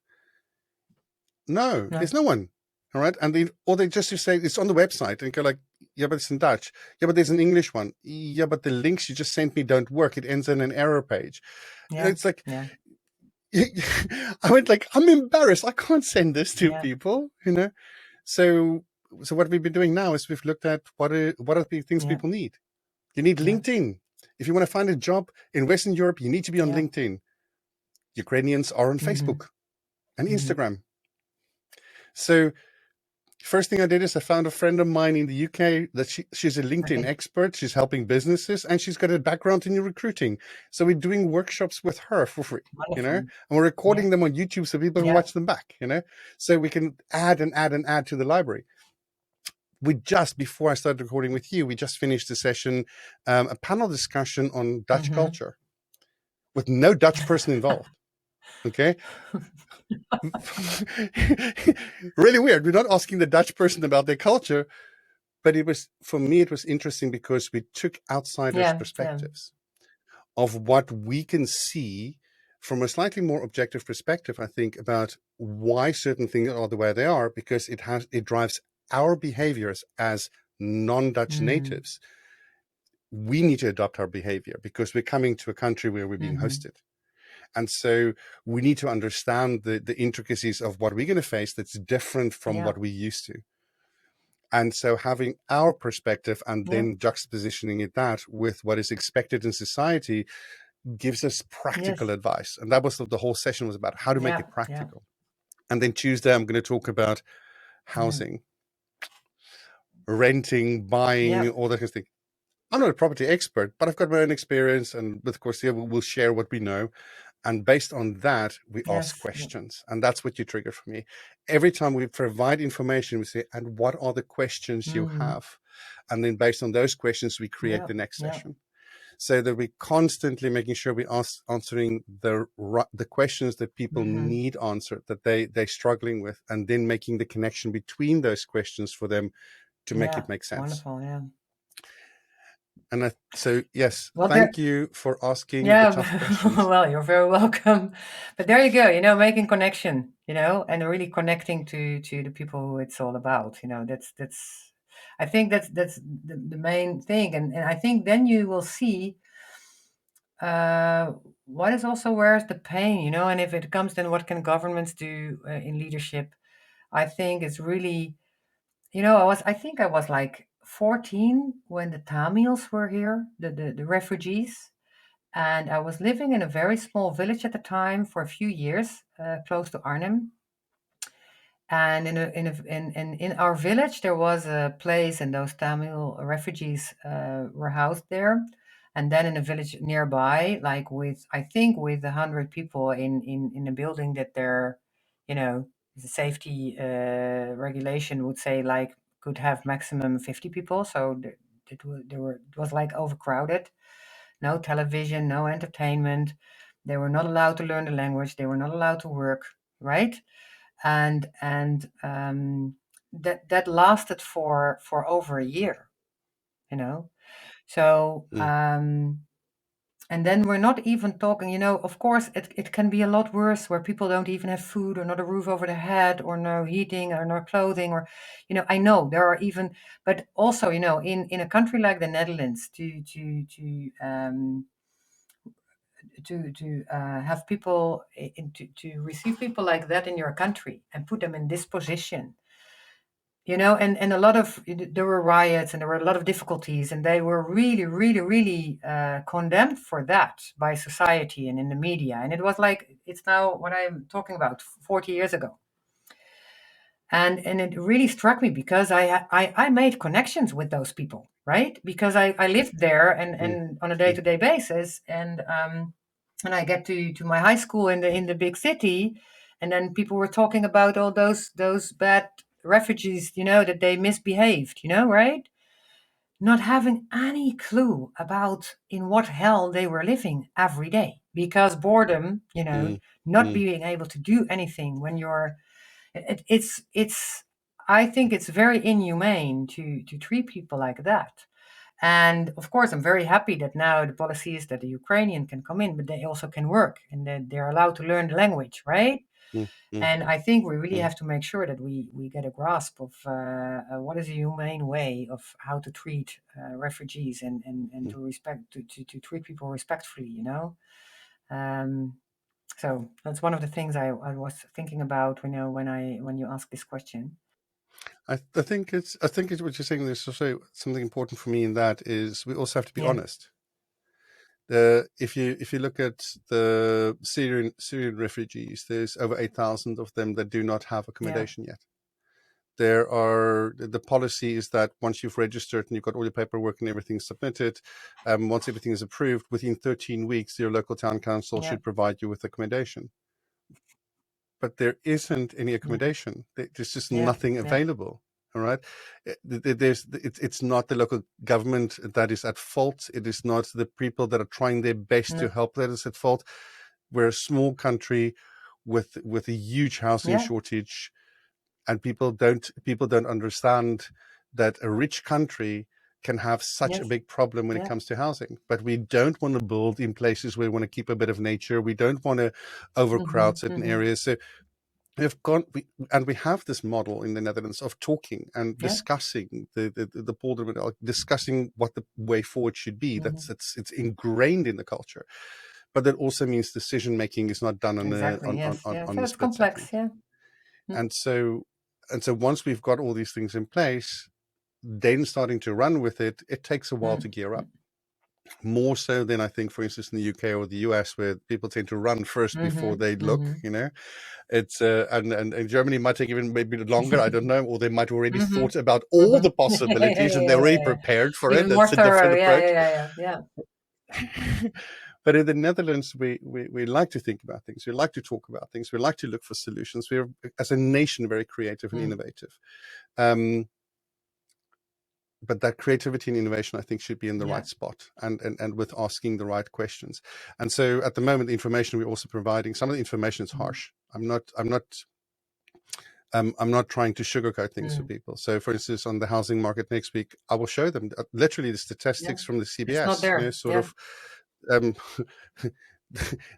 Speaker 3: No,
Speaker 1: No.
Speaker 3: there's no one. All right. And they just say it's on the website and go like, yeah, but it's in Dutch. Yeah, but there's an English one. Yeah, but the links you just sent me don't work. It ends in an error page.
Speaker 1: Yeah.
Speaker 3: It's like,
Speaker 1: Yeah.
Speaker 3: I went like, I'm embarrassed. I can't send this to
Speaker 1: Yeah.
Speaker 3: people, So what we've been doing now is we've looked at what are the things
Speaker 1: Yeah.
Speaker 3: people need. You need
Speaker 1: Yeah.
Speaker 3: LinkedIn. If you want to find a job in Western Europe, you need to be on
Speaker 1: Yeah.
Speaker 3: LinkedIn. Ukrainians are on Facebook and Instagram. So first thing I did is I found a friend of mine in the UK that she's a LinkedIn expert. She's helping businesses, and she's got a background in recruiting. So we're doing workshops with her for free,
Speaker 1: Wonderful.
Speaker 3: and we're recording them on YouTube so people can watch them back, so we can add and add and add to the library. Before I started recording with you, we just finished a session, a panel discussion on Dutch culture with no Dutch person involved. Okay. Really weird. We're not asking the Dutch person about their culture, but for me, it was interesting because we took outsiders' perspectives of what we can see from a slightly more objective perspective, I think, about why certain things are the way they are, because it drives our behaviors as non-Dutch natives. We need to adopt our behavior because we're coming to a country where we're being hosted. And so we need to understand the intricacies of what we're going to face that's different from what we're used to. And so having our perspective and then juxtapositioning that with what is expected in society gives us practical advice. And that was the whole session was about how to make it practical. And then Tuesday, I'm going to talk about housing, renting, buying, all that kind of thing. I'm not a property expert, but I've got my own experience. And of course, we'll share what we know. And based on that, we ask questions. And that's what you trigger for me. Every time we provide information, we say, and what are the questions you have? And then based on those questions, we create the next session. So that we're constantly making sure we answering the questions that people need answered, that they're struggling with, and then making the connection between those questions for them to make it make sense.
Speaker 1: Wonderful, yeah.
Speaker 3: And so, yes,
Speaker 1: Well,
Speaker 3: thank you for asking the tough questions.
Speaker 1: Well, you're very welcome. But there you go, making connection, and really connecting to the people who it's all about. That's I think that's the main thing. And I think then you will see what is also where's the pain, and if it comes, then what can governments do in leadership? I think it's really, I think I was like 14 when the Tamils were here, the refugees. And I was living in a very small village at the time for a few years, close to Arnhem. And in our village, there was a place, and those Tamil refugees were housed there. and then in a village nearby, like with, I think with 100 people in a building that they're, you know, the safety regulation would say like could have maximum 50 people. So it was like overcrowded. No television, no entertainment. They were not allowed to learn the language. They were not allowed to work, right? And that lasted for over a year, you know. So and then we're not even talking, you know, of course, it can be a lot worse where people don't even have food or not a roof over their head or no heating or no clothing or, you know, I know there are even, but also, you know, in a country like the Netherlands to have people, to receive people like that in your country and put them in this position, you know, and a lot of, there were riots and there were a lot of difficulties, and they were really, really, really condemned for that by society and in the media. And it was like, it's now what I'm talking about, 40 years ago. And it really struck me because I made connections with those people, right? Because I lived there and on a day-to-day basis, and I get to my high school in the big city, and then people were talking about all those bad refugees, you know, that they misbehaved, you know, right? Not having any clue about in what hell they were living every day, because boredom, you know, not being able to do anything when you're, it's I think it's very inhumane to treat people like that. And of course, I'm very happy that now the policy is that the Ukrainian can come in, but they also can work and that they're allowed to learn the language, right? And I think we really have to make sure that we get a grasp of what is a humane way of how to treat refugees and to respect to treat people respectfully, you know. So that's one of the things I was thinking about, you know, when you ask this question.
Speaker 3: I think it's what you're saying. There's also something important for me in that is we also have to be honest. If you look at the Syrian refugees, there's over 8,000 of them that do not have accommodation yet. The policy is that once you've registered and you've got all your paperwork and everything submitted, once everything is approved, within 13 weeks, your local town council should provide you with accommodation. But there isn't any accommodation. There's just nothing available. All right. It's not the local government that is at fault. It is not the people that are trying their best to help that is at fault. We're a small country with a huge housing shortage, and people don't understand that a rich country can have such a big problem when it comes to housing. But we don't want to build in places where we want to keep a bit of nature. We don't want to overcrowd certain areas. So we have this model in the Netherlands of talking and discussing the polder, discussing what the way forward should be. It's ingrained in the culture, but that also means decision making is not done on a split
Speaker 1: complex,
Speaker 3: second. And so once we've got all these things in place, then starting to run with it, it takes a while to gear up. More so than I think, for instance, in the UK or the US, where people tend to run first before they look, you know. It's and Germany might take even maybe longer, I don't know, or they might already thought about all the possibilities and they're already prepared for
Speaker 1: even
Speaker 3: it.
Speaker 1: more
Speaker 3: That's a
Speaker 1: thorough.
Speaker 3: different approach. But in the Netherlands, we like to think about things. We like to talk about things. We like to look for solutions. We're, as a nation, very creative and innovative. But that creativity and innovation, I think, should be in the right spot and with asking the right questions. And so at the moment, the information we're also providing, some of the information is harsh. I'm not trying to sugarcoat things for people. So, for instance, on the housing market next week, I will show them literally the statistics from the CBS.
Speaker 1: It's not there.
Speaker 3: You know, sort of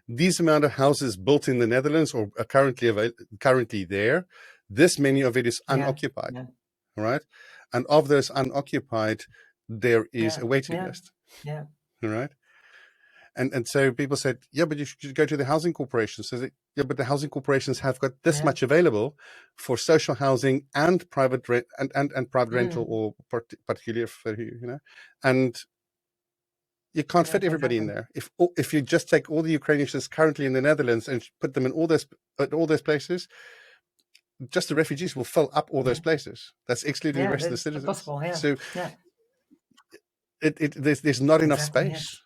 Speaker 3: these amount of houses built in the Netherlands or are currently there. This many of it is unoccupied. All right. And of those unoccupied, there is a waiting list. All right. And so people said, but you should go to the housing corporations. So but the housing corporations have got this much available for social housing and private and private rental or particularly for you know, and you can't fit everybody in there. If you just take all the Ukrainians currently in the Netherlands and put them in all those places, just the refugees will fill up all those places. That's excluding the rest of the citizens.
Speaker 1: Possible,
Speaker 3: So there's not enough space.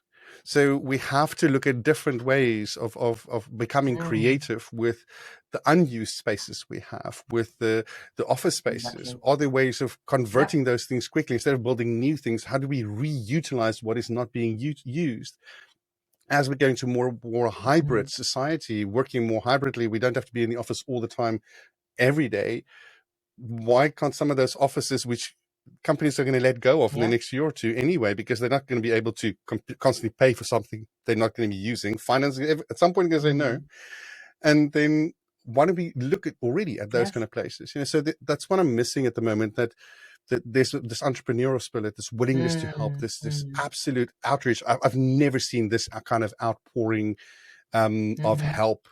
Speaker 3: So we have to look at different ways of becoming creative with the unused spaces we have, with the office spaces.
Speaker 1: Exactly.
Speaker 3: Are there ways of converting those things quickly instead of building new things? How do we reutilize what is not being used? As we go into more hybrid society, working more hybridly, we don't have to be in the office all the time, every day. Why can't some of those offices, which companies are going to let go of in the next year or two anyway, because they're not going to be able to constantly pay for something they're not going to be using? Finance at some point going to say no, and then why don't we look at already at those kind of places? So that's what I'm missing at the moment. That there's this entrepreneurial spirit, this willingness to help, this absolute outreach. I've never seen this kind of outpouring of help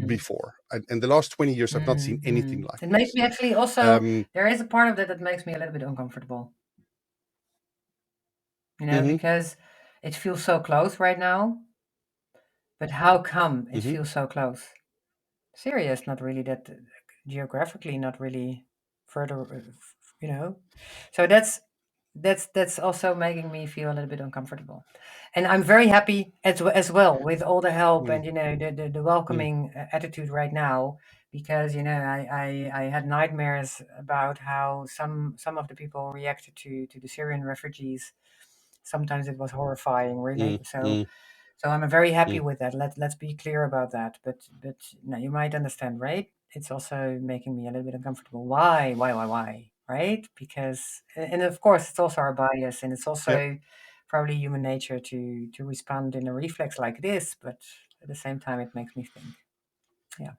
Speaker 3: before. In the last 20 years, I've not seen anything like
Speaker 1: It
Speaker 3: this.
Speaker 1: makes me actually also, there is a part of that makes me a little bit uncomfortable. Because it feels so close right now. But how come it feels so close? Syria is not really that geographically, not really further, So that's also making me feel a little bit uncomfortable. And I'm very happy as well with all the help and the welcoming attitude right now, because I had nightmares about how some of the people reacted to the Syrian refugees. Sometimes it was horrifying, really. So I'm very happy with that. Let's be clear about that. But now you might understand, right? It's also making me a little bit uncomfortable. Why? Right? Because, and of course, it's also our bias, and it's also probably human nature to respond in a reflex like this. But at the same time, it makes me think. Yeah.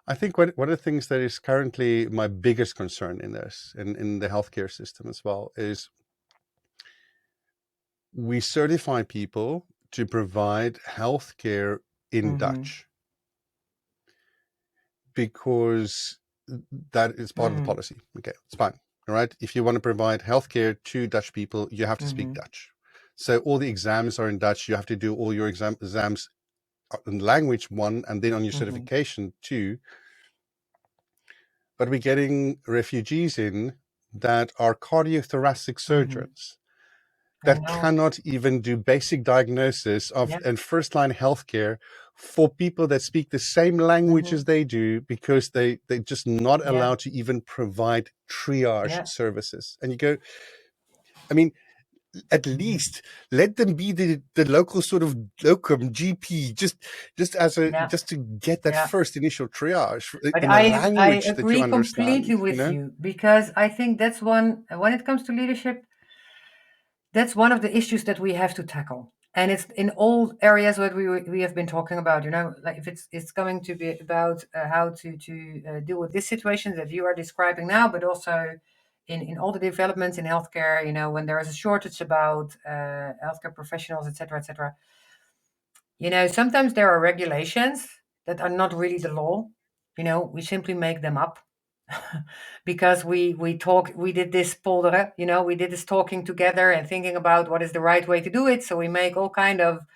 Speaker 3: I think one of the things that is currently my biggest concern in this, in the healthcare system as well, is we certify people to provide healthcare in Dutch because that is part of the policy. Okay, it's fine. All right. If you want to provide healthcare to Dutch people, you have to speak Dutch. So all the exams are in Dutch. You have to do all your exams in language 1 and then on your certification 2. But we're getting refugees in that are cardiothoracic surgeons that cannot even do basic diagnosis of and first-line healthcare for people that speak the same language as they do, because they're just not allowed to even provide triage services. And you go, I mean, at least let them be the local sort of locum GP, just to get that first initial triage
Speaker 1: But
Speaker 3: in a
Speaker 1: I
Speaker 3: language that you
Speaker 1: agree
Speaker 3: understand.
Speaker 1: completely with you, because I think that's when it comes to leadership, that's one of the issues that we have to tackle. And it's in all areas what we have been talking about, like if it's going to be about how to deal with this situation that you are describing now, but also in all the developments in healthcare, when there is a shortage about healthcare professionals, etc., etc. Sometimes there are regulations that are not really the law. We simply make them up. Because we did this polderen, we did this talking together and thinking about what is the right way to do it. So we make all kind of,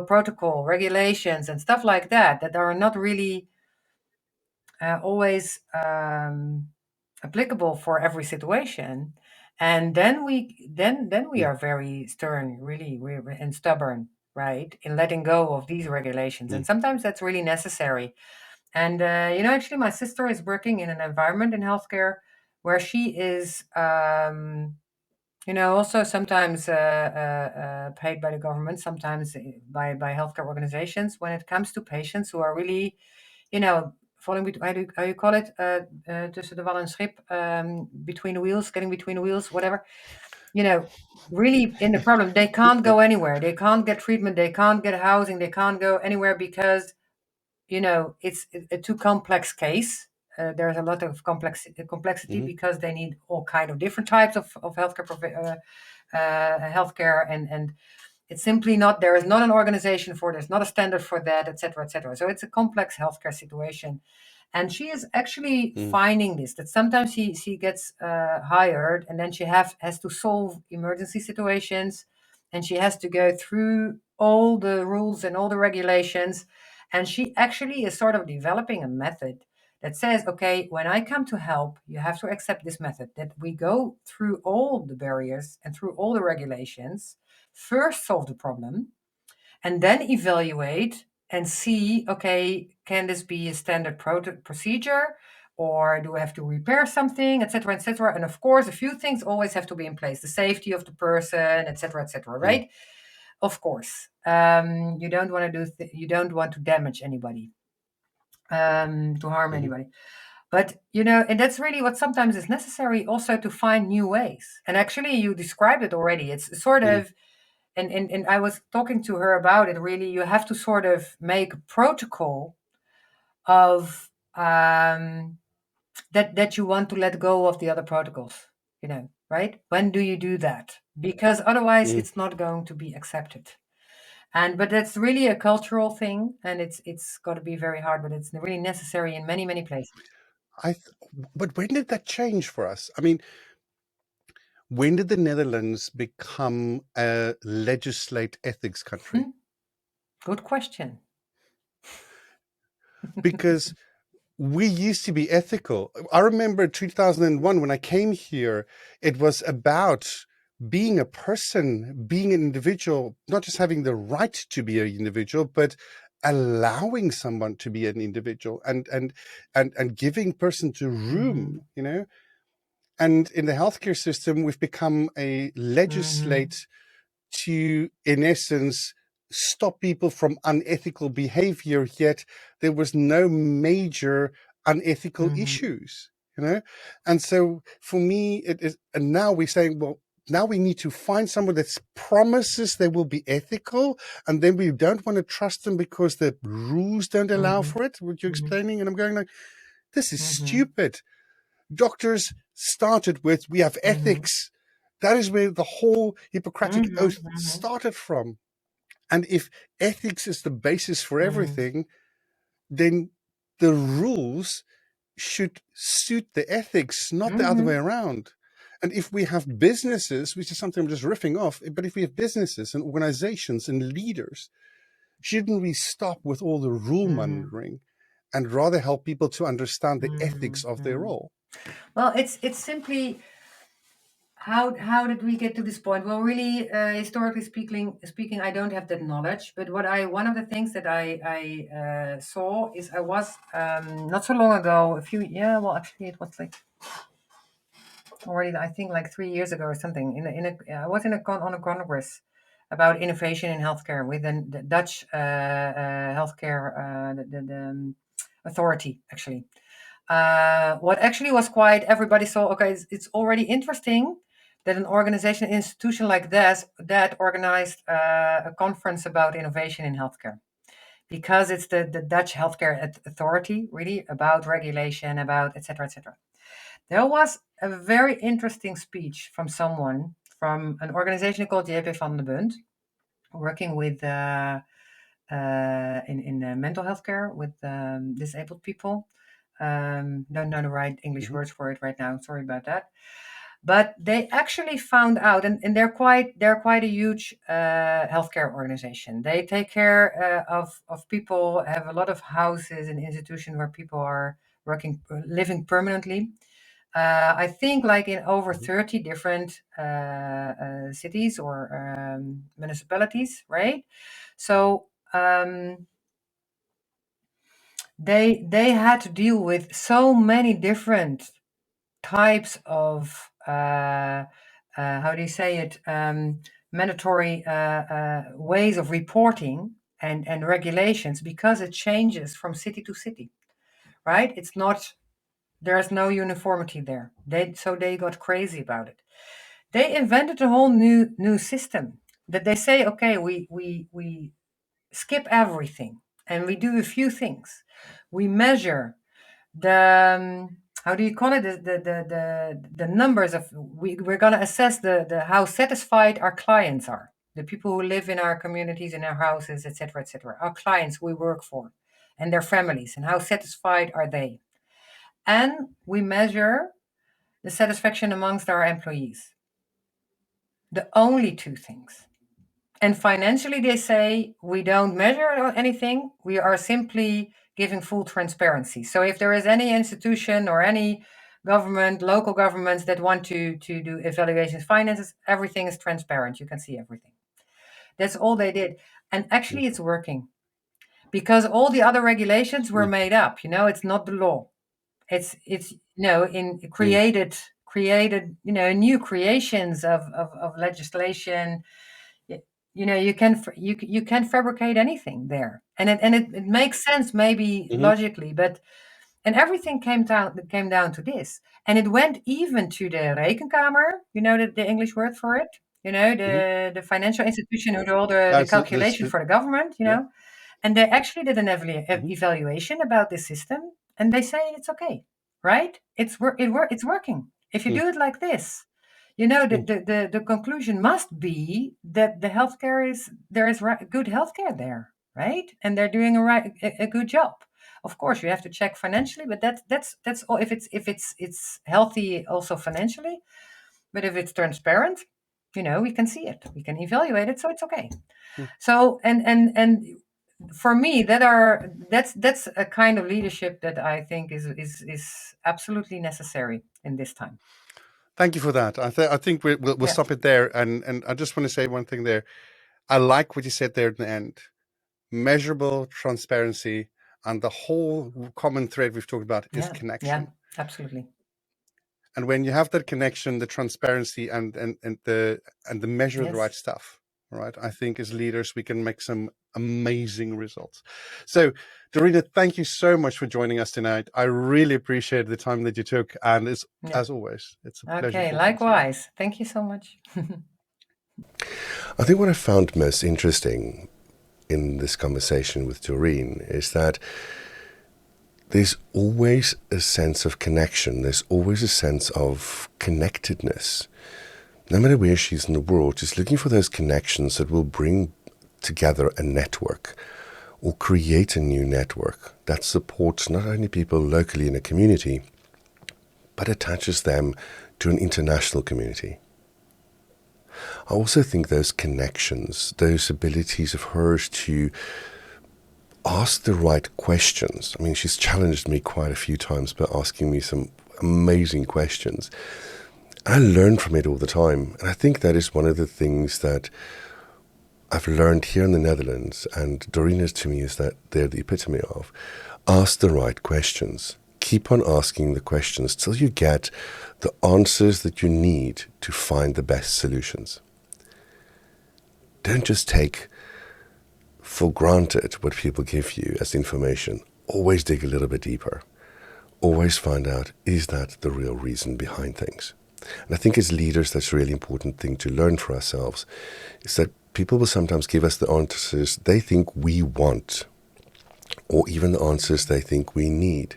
Speaker 1: protocol regulations and stuff like that are not really always applicable for every situation. And then we are very stern, really, and stubborn, right, in letting go of these regulations. And sometimes that's really necessary. And, actually, my sister is working in an environment in healthcare where she is, also sometimes paid by the government, sometimes by healthcare organizations, when it comes to patients who are really, falling between, how you call it, tussen de wal en schip, between the wheels, getting between the wheels, whatever, really in the problem. They can't go anywhere. They can't get treatment. They can't get housing. They can't go anywhere because it's a too complex case. There's a lot of complexity because they need all kind of different types of healthcare healthcare, and it's simply not, there is not an organization for, there's not a standard for that, etc., etc. So it's a complex healthcare situation. And she is actually finding this, that sometimes she gets hired, and then she has to solve emergency situations, and she has to go through all the rules and all the regulations. And she actually is sort of developing a method that says, okay, when I come to help, you have to accept this method, that we go through all the barriers and through all the regulations, first solve the problem, and then evaluate and see, okay, can this be a standard procedure, or do I have to repair something, etc., etc. And of course, a few things always have to be in place: the safety of the person, etc., etc. Right? Of course, you don't want to you don't want to damage anybody, to harm anybody. But and that's really what sometimes is necessary, also to find new ways. And actually, you described it already. It's sort of, and I was talking to her about it. Really, you have to sort of make a protocol of that you want to let go of the other protocols. Right? When do you do that? Because otherwise, it's not going to be accepted. But that's really a cultural thing, and it's got to be very hard, but it's really necessary in many, many places.
Speaker 3: But when did that change for us? I mean, when did the Netherlands become a legislate ethics country?
Speaker 1: Good question.
Speaker 3: Because we used to be ethical. I remember 2001 when I came here, it was about being a person, being an individual, not just having the right to be an individual, but allowing someone to be an individual and giving person to room, And in the healthcare system, we've become a legislate to, in essence, stop people from unethical behavior, yet there was no major unethical issues, And so for me, it is, and now we're saying, well, now we need to find someone that promises they will be ethical, and then we don't want to trust them because the rules don't allow for it, what you're explaining. And I'm going like, this is stupid. Doctors started with, we have ethics. That is where the whole Hippocratic Oath started from. And if ethics is the basis for everything, then the rules should suit the ethics, not the other way around. And if we have businesses, which is something I'm just riffing off, but if we have businesses and organizations and leaders, shouldn't we stop with all the rule mongering and rather help people to understand the ethics of their role?
Speaker 1: Well, it's simply, how did we get to this point? Well, really, historically speaking, I don't have that knowledge. But one of the things that I saw is, I was not so long ago, actually it was like already, I think, like 3 years ago or something. I was on a congress about innovation in healthcare with the Dutch healthcare the authority, actually. What actually was quite, everybody saw, okay, it's already interesting that an organization, an institution like this, that organized a conference about innovation in healthcare, because it's the Dutch healthcare authority, really, about regulation, about etc., etc. There was a very interesting speech from someone from an organization called JP van de Bund, working with in mental health care with disabled people. Don't know the right English words for it right now. Sorry about that. But they actually found out, and they're quite a huge healthcare organization. They take care of people, have a lot of houses and institutions where people are living permanently. I think like in over 30 different cities or municipalities, right? So they had to deal with so many different types of how do you say it, mandatory ways of reporting and regulations, because it changes from city to city, right? It's not, there's no uniformity there. They got crazy about it. They invented a whole new system that they say, okay, we skip everything and we do a few things. We measure the how do you call it, the numbers of, we're going to assess the how satisfied our clients are, the people who live in our communities, in our houses, etc., etc., our clients we work for, and their families, and how satisfied are they. And we measure the satisfaction amongst our employees. The only two things. And financially, they say, we don't measure anything. We are simply giving full transparency. So if there is any institution or any government, local governments that want to do evaluations, finances, everything is transparent. You can see everything. That's all they did. And actually it's working because all the other regulations were made up. It's not the law. It's in created new creations of legislation. You can fabricate anything there, and it makes sense maybe logically, and everything came down to this, and it went even to the Rekenkamer, the English word for it, the financial institution who did all the calculation for the government, and they actually did an evaluation about this system, and they say it's okay, right? It's working. If you do it like this, the conclusion must be that there is good healthcare there, right? And they're doing a good job. Of course, you have to check financially, but that's all. If it's healthy also financially, but if it's transparent, we can see it, we can evaluate it, so it's okay. So and for me, that's a kind of leadership that I think is absolutely necessary in this time.
Speaker 3: Thank you for that. I think we'll stop it there. And I just want to say one thing there. I like what you said there at the end. Measurable transparency, and the whole common thread we've talked about is connection.
Speaker 1: Yeah, absolutely.
Speaker 3: And when you have that connection, the transparency, and the measure of the right stuff, right? I think as leaders we can make some amazing results. So, Dorine, thank you so much for joining us tonight. I really appreciate the time that you took, and as always, it's a pleasure.
Speaker 1: Okay, likewise. Thank you so much.
Speaker 2: I think what I found most interesting in this conversation with Dorine is that there's always a sense of connection. There's always a sense of connectedness. No matter where she's in the world, she's looking for those connections that will bring together a network or create a new network that supports not only people locally in a community, but attaches them to an international community. I also think those connections, those abilities of hers to ask the right questions. I mean, she's challenged me quite a few times by asking me some amazing questions. I learn from it all the time. And I think that is one of the things that I've learned here in the Netherlands, and Dorine to me is that they're the epitome of. Ask the right questions. Keep on asking the questions till you get the answers that you need to find the best solutions. Don't just take for granted what people give you as information. Always dig a little bit deeper. Always find out, is that the real reason behind things? And I think as leaders, that's a really important thing to learn for ourselves, is that people will sometimes give us the answers they think we want, or even the answers they think we need.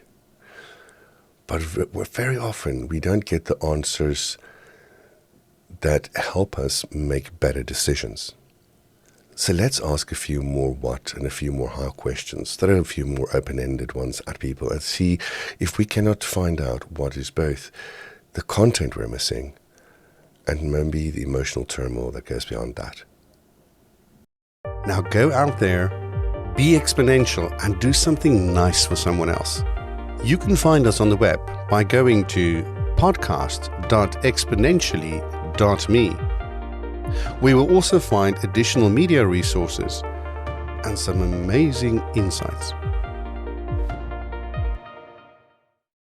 Speaker 2: But very often we don't get the answers that help us make better decisions. So let's ask a few more what and a few more how questions, throw a few more open-ended ones at people, and see if we cannot find out what is both the content we're missing and maybe the emotional turmoil that goes beyond that.
Speaker 3: Now go out there, be exponential, and do something nice for someone else. You can find us on the web by going to podcast.exponentially.me. We will also find additional media resources and some amazing insights.